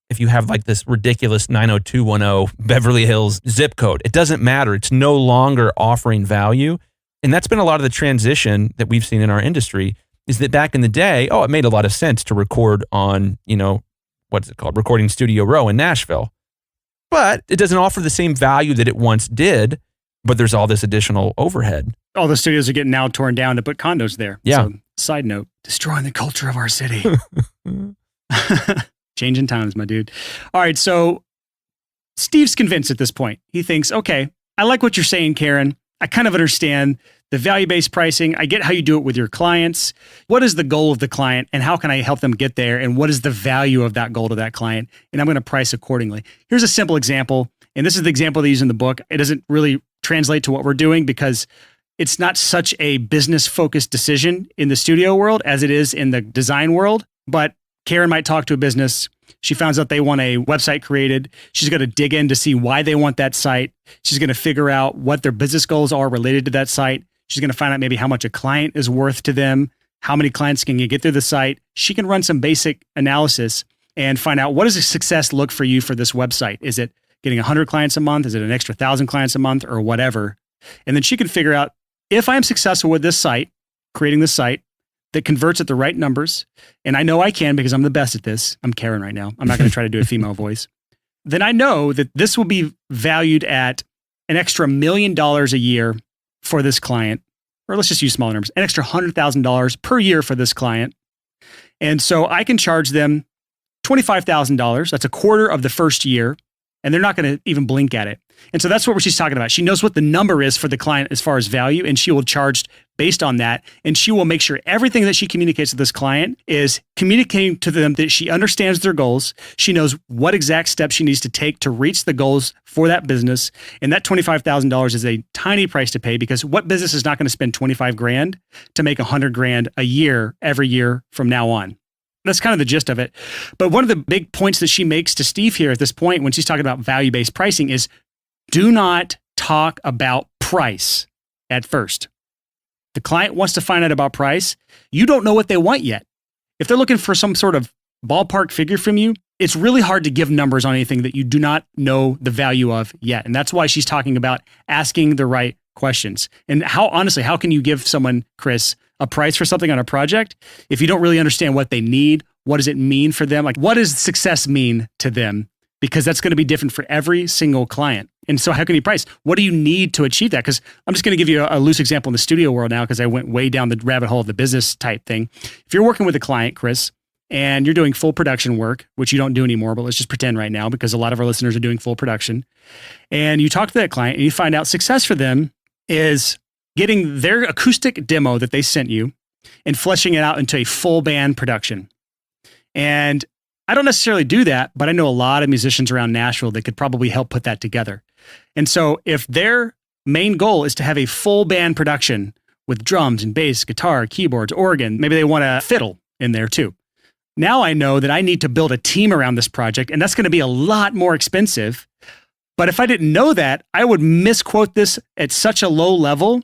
if you have like this ridiculous 90210 Beverly Hills zip code? It doesn't matter. It's no longer offering value. And that's been a lot of the transition that we've seen in our industry, is that back in the day, it made a lot of sense to record on, what's it called? Recording Studio Row in Nashville. But it doesn't offer the same value that it once did, but there's all this additional overhead. All the studios are getting now torn down to put condos there. Yeah. So, side note, destroying the culture of our city. Changing times, my dude. All right, so Steve's convinced at this point. He thinks, okay, I like what you're saying, Karen. I kind of understand the value-based pricing. I get how you do it with your clients. What is the goal of the client and how can I help them get there? And what is the value of that goal to that client? And I'm going to price accordingly. Here's a simple example. And this is the example they use in the book. It doesn't really translate to what we're doing because it's not such a business-focused decision in the studio world as it is in the design world. But Karen might talk to a business. She finds out they want a website created. She's going to dig in to see why they want that site. She's going to figure out what their business goals are related to that site. She's going to find out maybe how much a client is worth to them, how many clients can you get through the site. She can run some basic analysis and find out what does a success look for you for this website? Is it getting 100 clients a month? Is it an extra 1,000 clients a month or whatever? And then she can figure out if I'm successful with this site, creating this site that converts at the right numbers, and I know I can because I'm the best at this. I'm Karen right now. I'm not going to try to do a female voice. Then I know that this will be valued at an extra $1 million a year for this client, or let's just use smaller numbers, an extra $100,000 per year for this client. And so I can charge them $25,000. That's a quarter of the first year. And they're not going to even blink at it. And so that's what she's talking about. She knows what the number is for the client as far as value, and she will charge based on that. And she will make sure everything that she communicates to this client is communicating to them that she understands their goals. She knows what exact steps she needs to take to reach the goals for that business. And that $25,000 is a tiny price to pay because what business is not going to spend 25 grand to make 100 grand a year every year from now on? That's kind of the gist of it. But one of the big points that she makes to Steve here at this point when she's talking about value-based pricing is do not talk about price at first. The client wants to find out about price. You don't know what they want yet. If they're looking for some sort of ballpark figure from you, it's really hard to give numbers on anything that you do not know the value of yet. And that's why she's talking about asking the right questions. And how can you give someone, Chris, a price for something on a project if you don't really understand what they need? What does it mean for them? Like, what does success mean to them? Because that's going to be different for every single client. And so how can you price? What do you need to achieve that? Because I'm just going to give you a loose example in the studio world now because I went way down the rabbit hole of the business type thing. If you're working with a client, Chris, and you're doing full production work, which you don't do anymore, but let's just pretend right now because a lot of our listeners are doing full production. And you talk to that client and you find out success for them is getting their acoustic demo that they sent you and fleshing it out into a full band production. And I don't necessarily do that, but I know a lot of musicians around Nashville that could probably help put that together. And so if their main goal is to have a full band production with drums and bass, guitar, keyboards, organ, maybe they want a fiddle in there too. Now I know that I need to build a team around this project, and that's going to be a lot more expensive. But if I didn't know that, I would misquote this at such a low level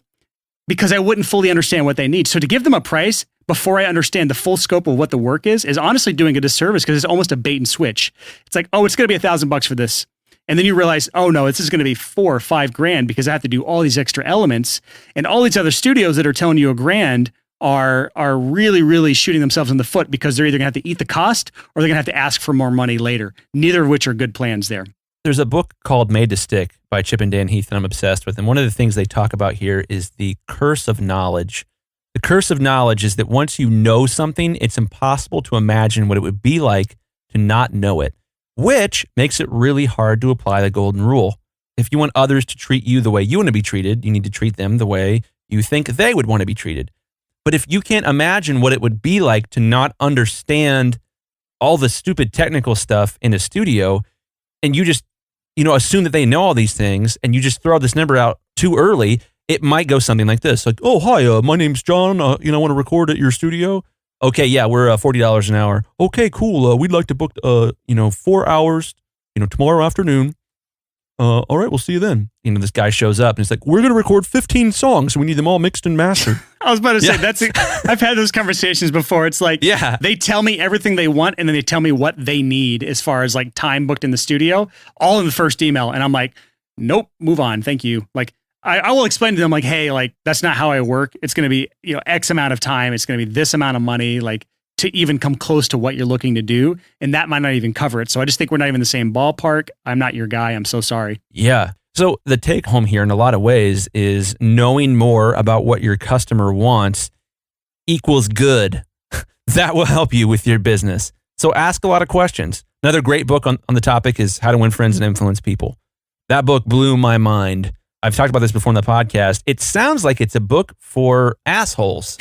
because I wouldn't fully understand what they need. So to give them a price before I understand the full scope of what the work is honestly doing a disservice because it's almost a bait and switch. It's like, oh, it's going to be $1,000 for this. And then you realize, oh no, this is going to be $4,000 or $5,000 because I have to do all these extra elements. And all these other studios that are telling you $1,000 are really, really shooting themselves in the foot because they're either going to have to eat the cost or they're going to have to ask for more money later. Neither of which are good plans there. There's a book called Made to Stick by Chip and Dan Heath that I'm obsessed with. And one of the things they talk about here is the curse of knowledge. The curse of knowledge is that once you know something, it's impossible to imagine what it would be like to not know it, which makes it really hard to apply the golden rule. If you want others to treat you the way you want to be treated, you need to treat them the way you think they would want to be treated. But if you can't imagine what it would be like to not understand all the stupid technical stuff in a studio, and you just, assume that they know all these things, and you just throw this number out too early, it might go something like this. Like, oh, hi, my name's John. I want to record at your studio. Okay, yeah, we're $40 an hour. Okay, cool. We'd like to book, 4 hours, tomorrow afternoon. All right, we'll see you then. This guy shows up and he's like, we're going to record 15 songs. We need them all mixed and mastered. I was about to say, I've had those conversations before. It's like, they tell me everything they want and then they tell me what they need as far as like time booked in the studio, all in the first email. And I'm like, nope, move on. Thank you. Like, I will explain to them like, hey, like, that's not how I work. It's going to be, X amount of time. It's going to be this amount of money, like to even come close to what you're looking to do. And that might not even cover it. So I just think we're not even in the same ballpark. I'm not your guy. I'm so sorry. Yeah. So the take home here in a lot of ways is knowing more about what your customer wants equals good. That will help you with your business. So ask a lot of questions. Another great book on the topic is How to Win Friends and Influence People. That book blew my mind. I've talked about this before in the podcast. It sounds like it's a book for assholes.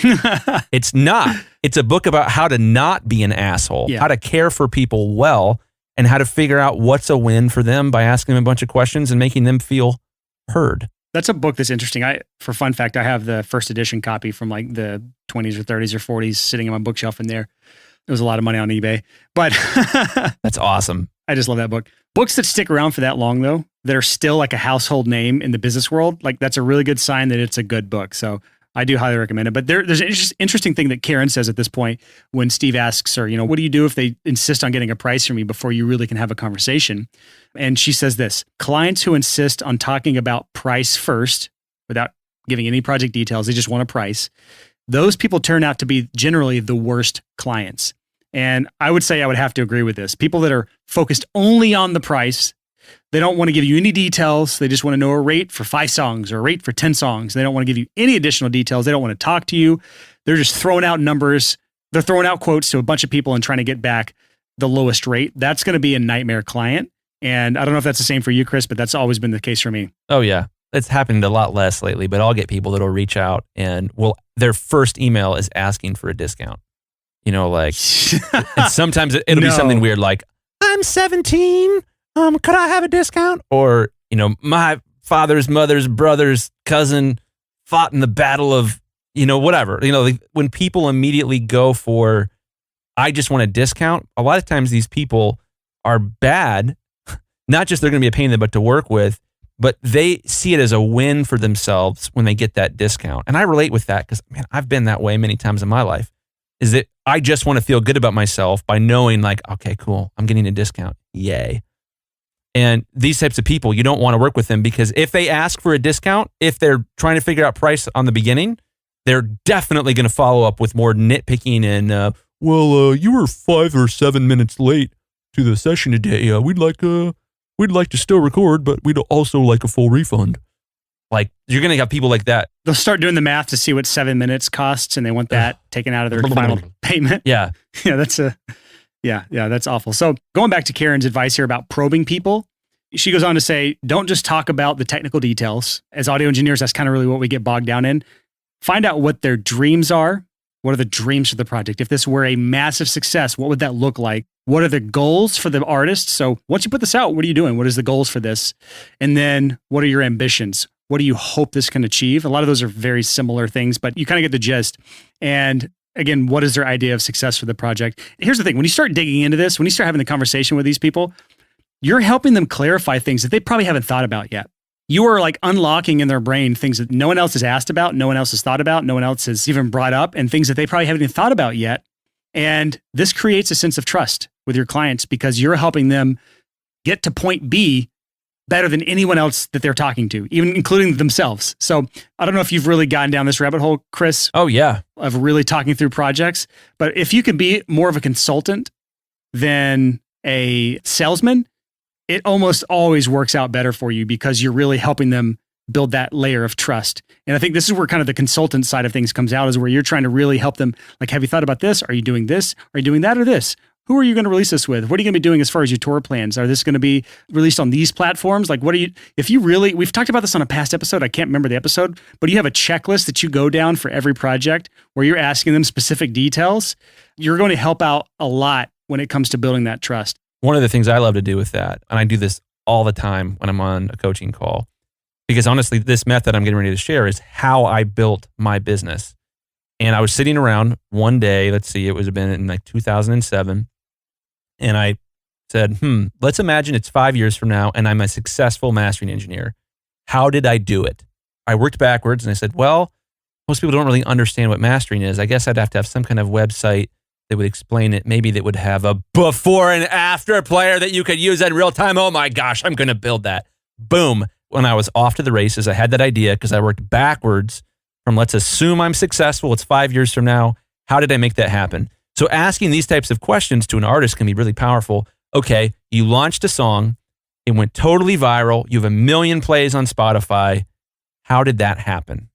It's not. It's a book about how to not be an asshole, how to care for people well, and how to figure out what's a win for them by asking them a bunch of questions and making them feel heard. That's a book that's interesting. For fun fact, I have the first edition copy from like the 20s or 30s or 40s sitting in my bookshelf in there. There was a lot of money on eBay, but that's awesome. I just love that book. Books that stick around for that long though, that are still like a household name in the business world, like that's a really good sign that it's a good book. So I do highly recommend it. But there's an interesting thing that Karen says at this point when Steve asks her, what do you do if they insist on getting a price from you before you really can have a conversation? And she says this: clients who insist on talking about price first without giving any project details, they just want a price. Those people turn out to be generally the worst clients. And I would say I would have to agree with this. People that are focused only on the price, they don't want to give you any details. They just want to know a rate for 5 songs or a rate for 10 songs. They don't want to give you any additional details. They don't want to talk to you. They're just throwing out numbers. They're throwing out quotes to a bunch of people and trying to get back the lowest rate. That's going to be a nightmare client. And I don't know if that's the same for you, Chris, but that's always been the case for me. Oh, yeah. It's happened a lot less lately, but I'll get people that'll reach out and their first email is asking for a discount. And sometimes it'll be something weird like, I'm 17. Could I have a discount? Or, my father's mother's brother's cousin fought in the battle of, whatever. When people immediately go for, I just want a discount, a lot of times these people are bad. Not just they're going to be a pain in the butt to work with, but they see it as a win for themselves when they get that discount. And I relate with that because, man, I've been that way many times in my life, is that I just want to feel good about myself by knowing like, okay, cool, I'm getting a discount. Yay. And these types of people, you don't want to work with them because if they ask for a discount, if they're trying to figure out price on the beginning, they're definitely going to follow up with more nitpicking and, you were 5 or 7 minutes late to the session today. We'd like to still record, but we'd also like a full refund. Like, you're going to have people like that. They'll start doing the math to see what 7 minutes costs, and they want that taken out of their final payment. Yeah. Yeah, that's awful. So going back to Karen's advice here about probing people, she goes on to say, don't just talk about the technical details. As audio engineers, that's kind of really what we get bogged down in. Find out what their dreams are. What are the dreams for the project? If this were a massive success, what would that look like? What are the goals for the artist? So once you put this out, what are you doing? What is the goals for this? And then what are your ambitions? What do you hope this can achieve? A lot of those are very similar things, but you kind of get the gist. And again, what is their idea of success for the project? Here's the thing. When you start digging into this, when you start having the conversation with these people, you're helping them clarify things that they probably haven't thought about yet. You are like unlocking in their brain things that no one else has asked about, no one else has thought about, no one else has even brought up, and things that they probably haven't even thought about yet. And this creates a sense of trust with your clients because you're helping them get to point B better than anyone else that they're talking to, even including themselves. So I don't know if you've really gotten down this rabbit hole, Chris. Oh, yeah. Of really talking through projects. But if you can be more of a consultant than a salesman, it almost always works out better for you because you're really helping them build that layer of trust. And I think this is where kind of the consultant side of things comes out, is where you're trying to really help them. Like, have you thought about this? Are you doing this? Are you doing that or this? Who are you going to release this with? What are you going to be doing as far as your tour plans? Are this going to be released on these platforms? Like, what are you, if you really, we've talked about this on a past episode. I can't remember the episode, but you have a checklist that you go down for every project where you're asking them specific details. You're going to help out a lot when it comes to building that trust. One of the things I love to do with that, and I do this all the time when I'm on a coaching call, because honestly, this method I'm getting ready to share is how I built my business. And I was sitting around one day, let's see, it was been in like 2007. And I said, let's imagine it's 5 years from now and I'm a successful mastering engineer. How did I do it? I worked backwards and I said, well, most people don't really understand what mastering is. I guess I'd have to have some kind of website that would explain it. Maybe that would have a before and after player that you could use in real time. Oh my gosh, I'm going to build that. Boom. When I was off to the races, I had that idea because I worked backwards from let's assume I'm successful. It's 5 years from now. How did I make that happen? So asking these types of questions to an artist can be really powerful. Okay, you launched a song. It went totally viral. You have 1 million plays on Spotify. How did that happen?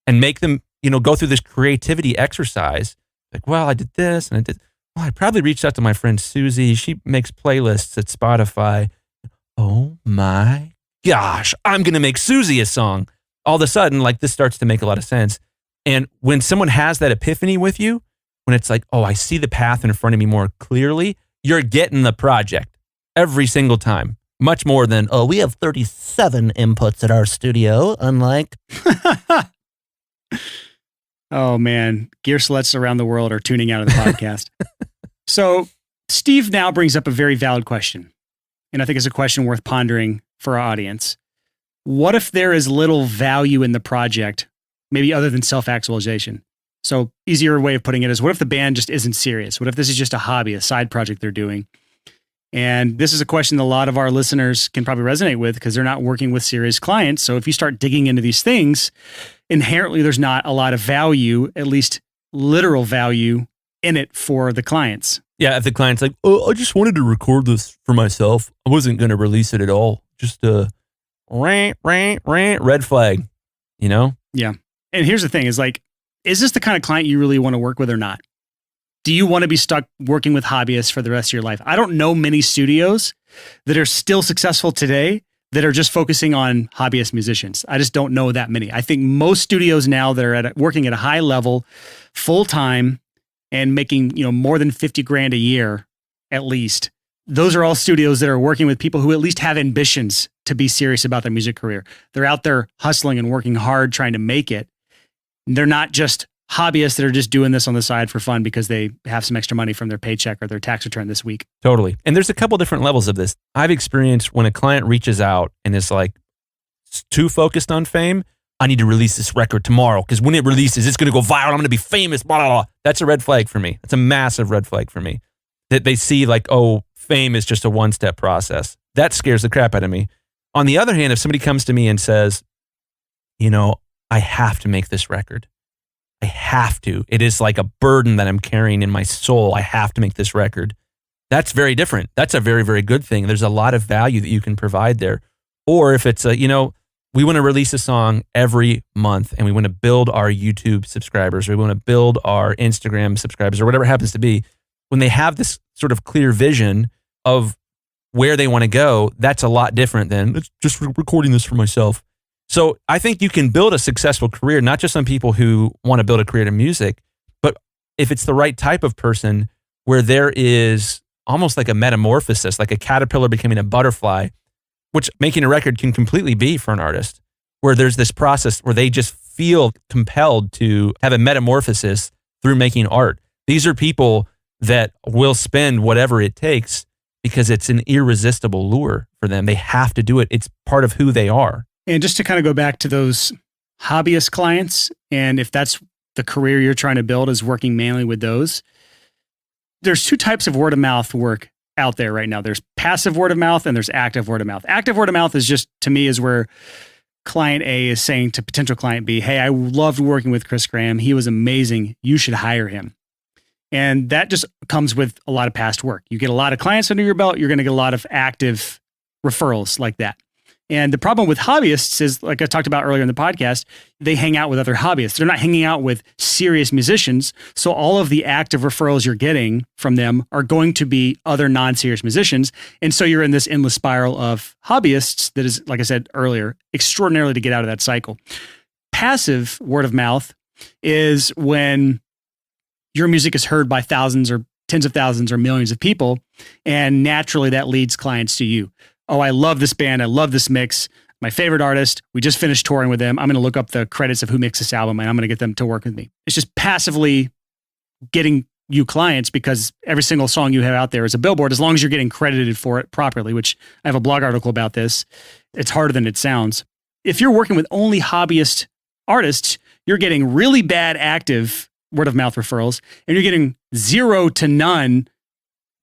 And make them, go through this creativity exercise. Like, well, I did this and I probably reached out to my friend Susie. She makes playlists at Spotify. Oh my gosh, I'm going to make Susie a song. All of a sudden, like, this starts to make a lot of sense. And when someone has that epiphany with you, when it's like, oh, I see the path in front of me more clearly, you're getting the project every single time. Much more than, oh, we have 37 inputs at our studio, unlike... Oh, man. Gear sluts around the world are tuning out of the podcast. So Steve now brings up a very valid question. And I think it's a question worth pondering for our audience. What if there is little value in the project, maybe other than self-actualization? So easier way of putting it is, what if the band just isn't serious? What if this is just a hobby, a side project they're doing? And this is a question that a lot of our listeners can probably resonate with because they're not working with serious clients. So if you start digging into these things, inherently there's not a lot of value, at least literal value in it for the clients. Yeah, if the client's like, oh, I just wanted to record this for myself. I wasn't going to release it at all. Just red flag, Yeah. And here's the thing is like, is this the kind of client you really want to work with or not? Do you want to be stuck working with hobbyists for the rest of your life? I don't know many studios that are still successful today that are just focusing on hobbyist musicians. I just don't know that many. I think most studios now that are working at a high level, full time, and making more than 50 grand a year, at least. Those are all studios that are working with people who at least have ambitions to be serious about their music career. They're out there hustling and working hard, trying to make it. They're not just hobbyists that are just doing this on the side for fun because they have some extra money from their paycheck or their tax return this week. Totally. And there's a couple different levels of this. I've experienced when a client reaches out and is like too focused on fame, I need to release this record tomorrow because when it releases, it's going to go viral. I'm going to be famous, blah, blah, blah. That's a red flag for me. That's a massive red flag for me. That they see like, oh, fame is just a one-step process. That scares the crap out of me. On the other hand, if somebody comes to me and says, I have to make this record. I have to. It is like a burden that I'm carrying in my soul. I have to make this record. That's very different. That's a very, very good thing. There's a lot of value that you can provide there. Or if it's we want to release a song every month and we want to build our YouTube subscribers, or we want to build our Instagram subscribers, or whatever it happens to be. When they have this sort of clear vision of where they want to go, that's a lot different than it's just recording this for myself. So I think you can build a successful career, not just on people who want to build a career in music, but if it's the right type of person where there is almost like a metamorphosis, like a caterpillar becoming a butterfly, which making a record can completely be for an artist, where there's this process where they just feel compelled to have a metamorphosis through making art. These are people that will spend whatever it takes because it's an irresistible lure for them. They have to do it. It's part of who they are. And just to kind of go back to those hobbyist clients, and if that's the career you're trying to build, is working mainly with those, there's two types of word of mouth work out there right now. There's passive word of mouth and there's active word of mouth. Active word of mouth is just, to me, is where client A is saying to potential client B, hey, I loved working with Chris Graham. He was amazing. You should hire him. And that just comes with a lot of past work. You get a lot of clients under your belt, you're going to get a lot of active referrals like that. And the problem with hobbyists is, like I talked about earlier in the podcast, they hang out with other hobbyists. They're not hanging out with serious musicians. So all of the active referrals you're getting from them are going to be other non-serious musicians. And so you're in this endless spiral of hobbyists that is, like I said earlier, extraordinarily to get out of that cycle. Passive word of mouth is when your music is heard by thousands or tens of thousands or millions of people, and naturally that leads clients to you. Oh, I love this band. I love this mix. My favorite artist. We just finished touring with them. I'm going to look up the credits of who mixed this album and I'm going to get them to work with me. It's just passively getting you clients because every single song you have out there is a billboard, as long as you're getting credited for it properly, which I have a blog article about this. It's harder than it sounds. If you're working with only hobbyist artists, you're getting really bad active word of mouth referrals and you're getting 0 to none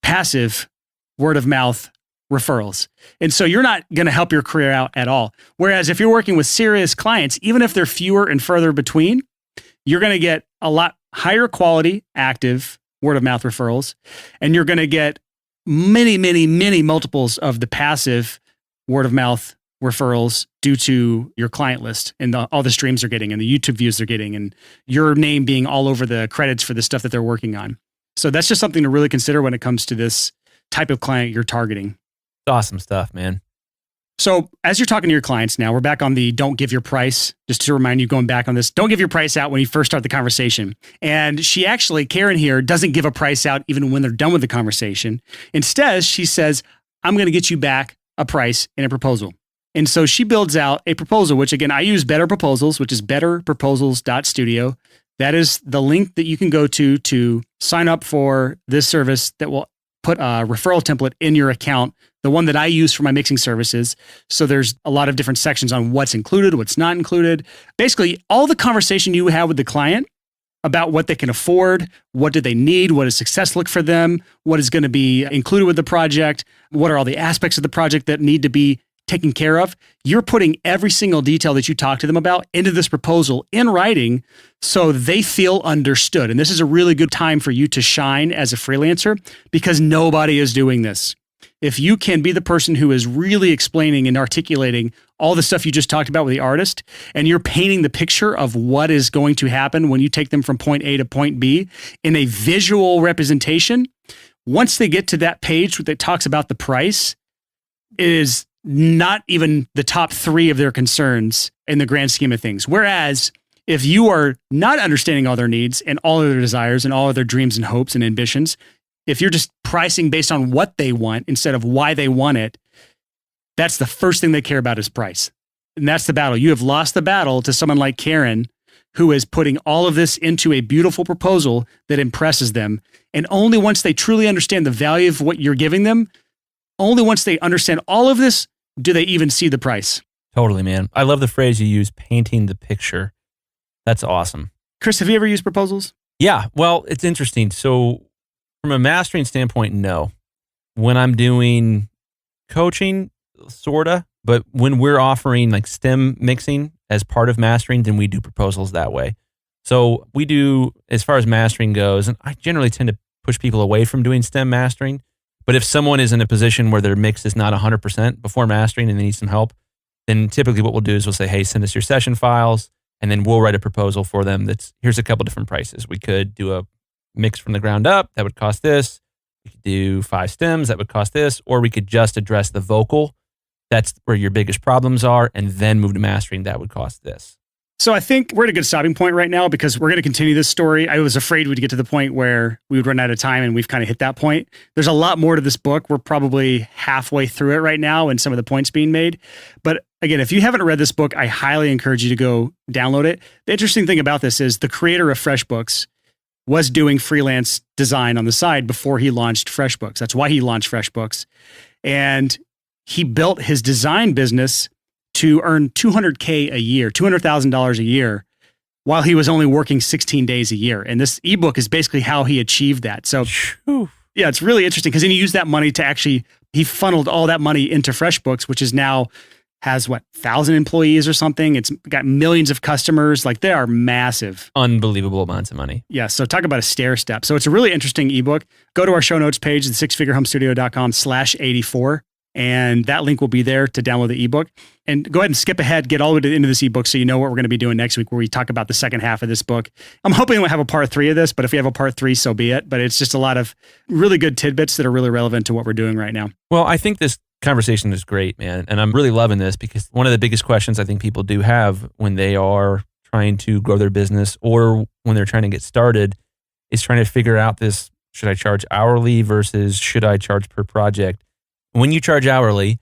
passive word of mouth referrals. And so you're not going to help your career out at all. Whereas if you're working with serious clients, even if they're fewer and further between, you're going to get a lot higher quality active word of mouth referrals. And you're going to get many, many, many multiples of the passive word of mouth referrals due to your client list and all the streams they're getting and the YouTube views they're getting and your name being all over the credits for the stuff that they're working on. So that's just something to really consider when it comes to this type of client you're targeting. Awesome stuff, man. So as you're talking to your clients now, we're back on the don't give your price. Just to remind you, going back on this, don't give your price out when you first start the conversation. And she actually, Karen here, doesn't give a price out even when they're done with the conversation. Instead, she says, I'm going to get you back a price in a proposal. And so she builds out a proposal, which again, I use Better Proposals, which is betterproposals.studio. That is the link that you can go to sign up for this service that will put a referral template in your account, the one that I use for my mixing services. So there's a lot of different sections on what's included, what's not included. Basically, all the conversation you have with the client about what they can afford, what do they need, what does success look for them, what is going to be included with the project, what are all the aspects of the project that need to be taken care of. You're putting every single detail that you talk to them about into this proposal in writing so they feel understood. And this is a really good time for you to shine as a freelancer because nobody is doing this. If you can be the person who is really explaining and articulating all the stuff you just talked about with the artist, and you're painting the picture of what is going to happen when you take them from point A to point B in a visual representation, once they get to that page that talks about the price, it is not even the top 3 of their concerns in the grand scheme of things. Whereas if you are not understanding all their needs and all of their desires and all of their dreams and hopes and ambitions, if you're just pricing based on what they want instead of why they want it, that's the first thing they care about is price. And that's the battle. You have lost the battle to someone like Karen, who is putting all of this into a beautiful proposal that impresses them. And only once they truly understand the value of what you're giving them, only once they understand all of this, do they even see the price. Totally, man. I love the phrase you use, painting the picture. That's awesome. Chris, have you ever used proposals? Yeah. Well, it's interesting. So from a mastering standpoint, no. When I'm doing coaching, sorta, but when we're offering like stem mixing as part of mastering, then we do proposals that way. So we do, as far as mastering goes, and I generally tend to push people away from doing stem mastering. But if someone is in a position where their mix is not 100% before mastering and they need some help, then typically what we'll do is we'll say, hey, send us your session files, and then we'll write a proposal for them here's a couple different prices. We could do a mix from the ground up, that would cost this. We could do 5 stems, that would cost this, or we could just address the vocal. That's where your biggest problems are, and then move to mastering, that would cost this. So I think we're at a good stopping point right now because we're going to continue this story. I was afraid we'd get to the point where we would run out of time, and we've kind of hit that point. There's a lot more to this book. We're probably halfway through it right now and some of the points being made. But again, if you haven't read this book, I highly encourage you to go download it. The interesting thing about this is the creator of FreshBooks was doing freelance design on the side before he launched FreshBooks. That's why he launched FreshBooks. And he built his design business to earn $200K a year, $200,000 a year, while he was only working 16 days a year. And this ebook is basically how he achieved that. So, yeah, it's really interesting because then he used that money to he funneled all that money into FreshBooks, which is now has 1,000 employees or something. It's got millions of customers. Like, they are massive. Unbelievable amounts of money. Yeah. So talk about a stair step. So it's a really interesting ebook. Go to our show notes page, the sixfigurehomestudio.com/84. And that link will be there to download the ebook. And go ahead and skip ahead, get all the way to the end of this ebook so you know what we're going to be doing next week, where we talk about the second half of this book. I'm hoping we'll have a part 3 of this, but if we have a part 3, so be it. But it's just a lot of really good tidbits that are really relevant to what we're doing right now. Well, I think this conversation is great, man. And I'm really loving this because one of the biggest questions I think people do have when they are trying to grow their business or when they're trying to get started is trying to figure out this, should I charge hourly versus should I charge per project? When you charge hourly,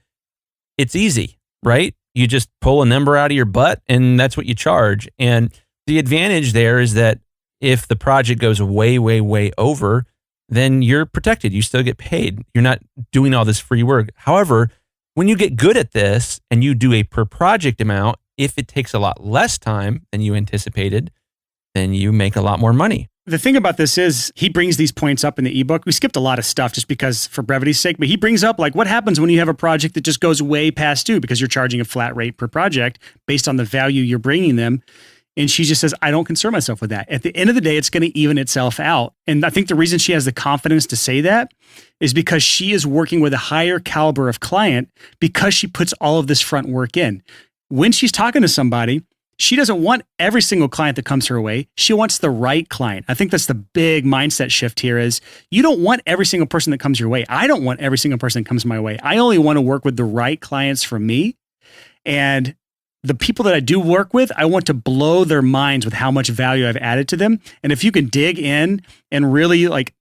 it's easy, right? You just pull a number out of your butt and that's what you charge. And the advantage there is that if the project goes way, way, way over, then you're protected. You still get paid. You're not doing all this free work. However, when you get good at this and you do a per project amount, if it takes a lot less time than you anticipated, then you make a lot more money. The thing about this is he brings these points up in the ebook. We skipped a lot of stuff just because for brevity's sake, but he brings up like what happens when you have a project that just goes way past due because you're charging a flat rate per project based on the value you're bringing them. And she just says, I don't concern myself with that. At the end of the day, it's going to even itself out. And I think the reason she has the confidence to say that is because she is working with a higher caliber of client because she puts all of this front work in. When she's talking to somebody, she doesn't want every single client that comes her way. She wants the right client. I think that's the big mindset shift here is you don't want every single person that comes your way. I don't want every single person that comes my way. I only want to work with the right clients for me. And the people that I do work with, I want to blow their minds with how much value I've added to them. And if you can dig in and really like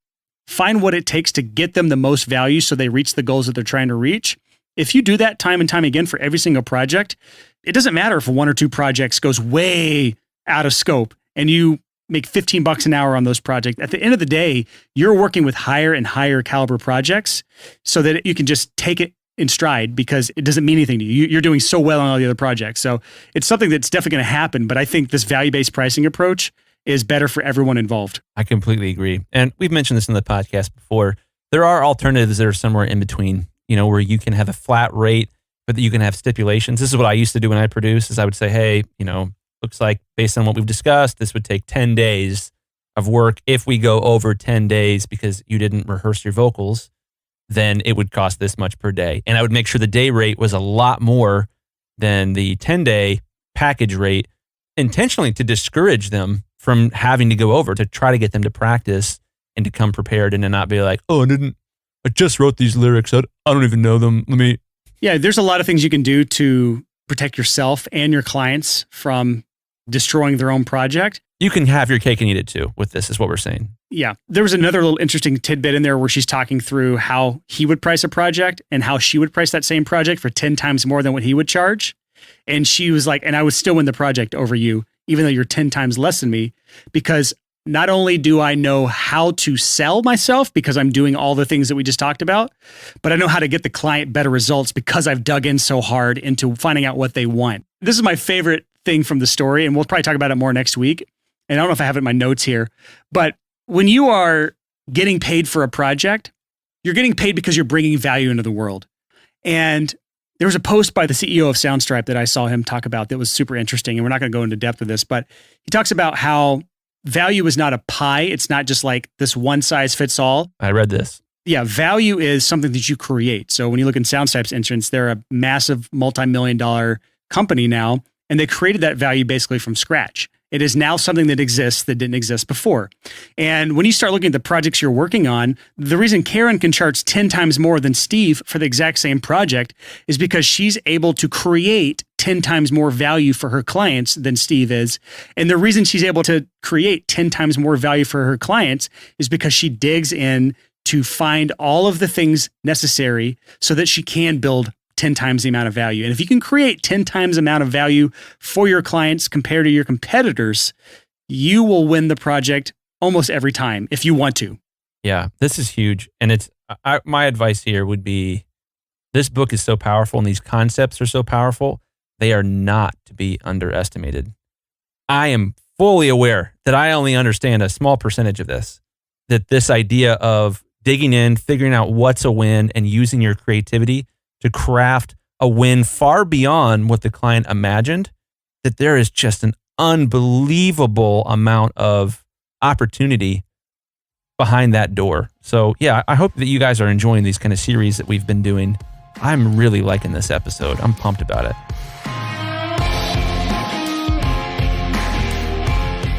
find what it takes to get them the most value so they reach the goals that they're trying to reach, if you do that time and time again for every single project, it doesn't matter if 1 or 2 projects goes way out of scope and you make $15 an hour on those projects. At the end of the day, you're working with higher and higher caliber projects so that you can just take it in stride because it doesn't mean anything to you. You're doing so well on all the other projects. So it's something that's definitely going to happen. But I think this value-based pricing approach is better for everyone involved. I completely agree. And we've mentioned this in the podcast before. There are alternatives that are somewhere in between, where you can have a flat rate, but that you can have stipulations. This is what I used to do when I produce is I would say, hey, looks like based on what we've discussed, this would take 10 days of work. If we go over 10 days because you didn't rehearse your vocals, then it would cost this much per day. And I would make sure the day rate was a lot more than the 10-day package rate, intentionally to discourage them from having to go over, to try to get them to practice and to come prepared and to not be like, oh, I just wrote these lyrics. I don't even know them. Yeah, there's a lot of things you can do to protect yourself and your clients from destroying their own project. You can have your cake and eat it too with this, is what we're saying. Yeah. There was another little interesting tidbit in there where she's talking through how he would price a project and how she would price that same project for 10 times more than what he would charge. And she was like, and I would still win the project over you, even though you're 10 times less than me, because not only do I know how to sell myself because I'm doing all the things that we just talked about, but I know how to get the client better results because I've dug in so hard into finding out what they want. This is my favorite thing from the story, and we'll probably talk about it more next week. And I don't know if I have it in my notes here, but when you are getting paid for a project, you're getting paid because you're bringing value into the world. And there was a post by the CEO of Soundstripe that I saw him talk about that was super interesting. And we're not going to go into depth with this, but he talks about how value is not a pie. It's not just like this one size fits all. I read this. Yeah, value is something that you create. So when you look in Soundstripe's instance, they're a massive multi-million-dollar company now, and they created that value basically from scratch. It is now something that exists that didn't exist before. And when you start looking at the projects you're working on, the reason Karen can charge 10 times more than Steve for the exact same project is because she's able to create 10 times more value for her clients than Steve is. And the reason she's able to create 10 times more value for her clients is because she digs in to find all of the things necessary so that she can build 10 times the amount of value. And if you can create 10 times the amount of value for your clients compared to your competitors, you will win the project almost every time if you want to. Yeah, this is huge. And my advice here would be, this book is so powerful and these concepts are so powerful, they are not to be underestimated. I am fully aware that I only understand a small percentage of this, that this idea of digging in, figuring out what's a win, and using your creativity to craft a win far beyond what the client imagined, that there is just an unbelievable amount of opportunity behind that door. So yeah, I hope that you guys are enjoying these kind of series that we've been doing. I'm really liking this episode. I'm pumped about it.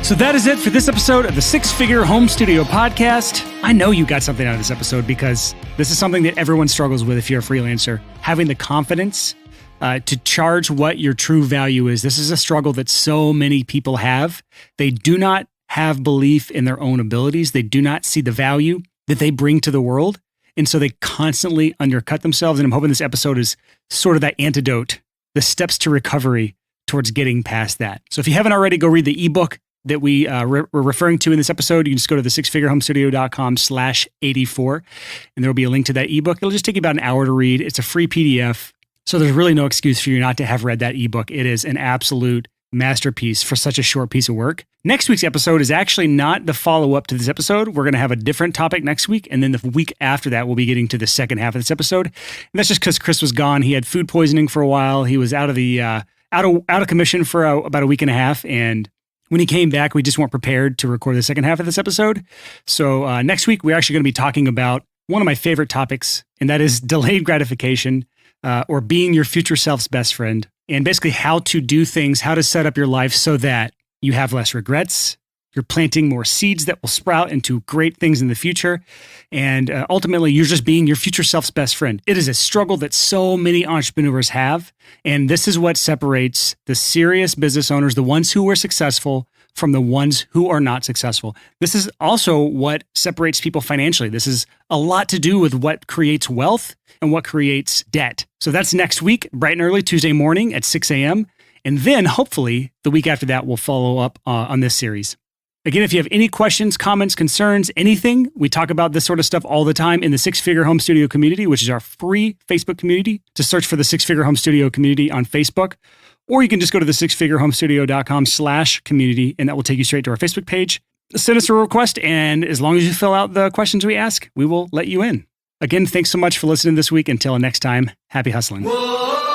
So that is it for this episode of the Six Figure Home Studio Podcast. I know you got something out of this episode because this is something that everyone struggles with if you're a freelancer. Having the confidence to charge what your true value is. This is a struggle that so many people have. They do not have belief in their own abilities. They do not see the value that they bring to the world. And so they constantly undercut themselves. And I'm hoping this episode is sort of that antidote, the steps to recovery towards getting past that. So if you haven't already, go read the ebook that we were referring to in this episode. You can just go to the sixfigurehomestudio.com/84, and there'll be a link to that ebook. It'll just take you about an hour to read. It's a free PDF. So there's really no excuse for you not to have read that ebook. It is an absolute masterpiece for such a short piece of work. Next week's episode is actually not the follow-up to this episode. We're going to have a different topic next week, and then the week after that, we'll be getting to the second half of this episode. And that's just because Chris was gone. He had food poisoning for a while. He was out of the out of commission for about a week and a half, and when he came back, we just weren't prepared to record the second half of this episode. So next week, we're actually going to be talking about one of my favorite topics, and that is delayed gratification, or being your future self's best friend, and basically how to do things, how to set up your life so that you have less regrets, you're planting more seeds that will sprout into great things in the future, and ultimately, you're just being your future self's best friend. It is a struggle that so many entrepreneurs have, and this is what separates the serious business owners, the ones who are successful, from the ones who are not successful. This is also what separates people financially. This is a lot to do with what creates wealth and what creates debt. So that's next week, bright and early, Tuesday morning at 6 a.m., and then hopefully the week after that, we'll follow up on this series. Again, if you have any questions, comments, concerns, anything, we talk about this sort of stuff all the time in the Six Figure Home Studio community, which is our free Facebook community. To search for the Six Figure Home Studio community on Facebook, or you can just go to the sixfigurehomestudio.com/community, and that will take you straight to our Facebook page. Send us a request, and as long as you fill out the questions we ask, we will let you in. Again, thanks so much for listening this week. Until next time, happy hustling. Whoa.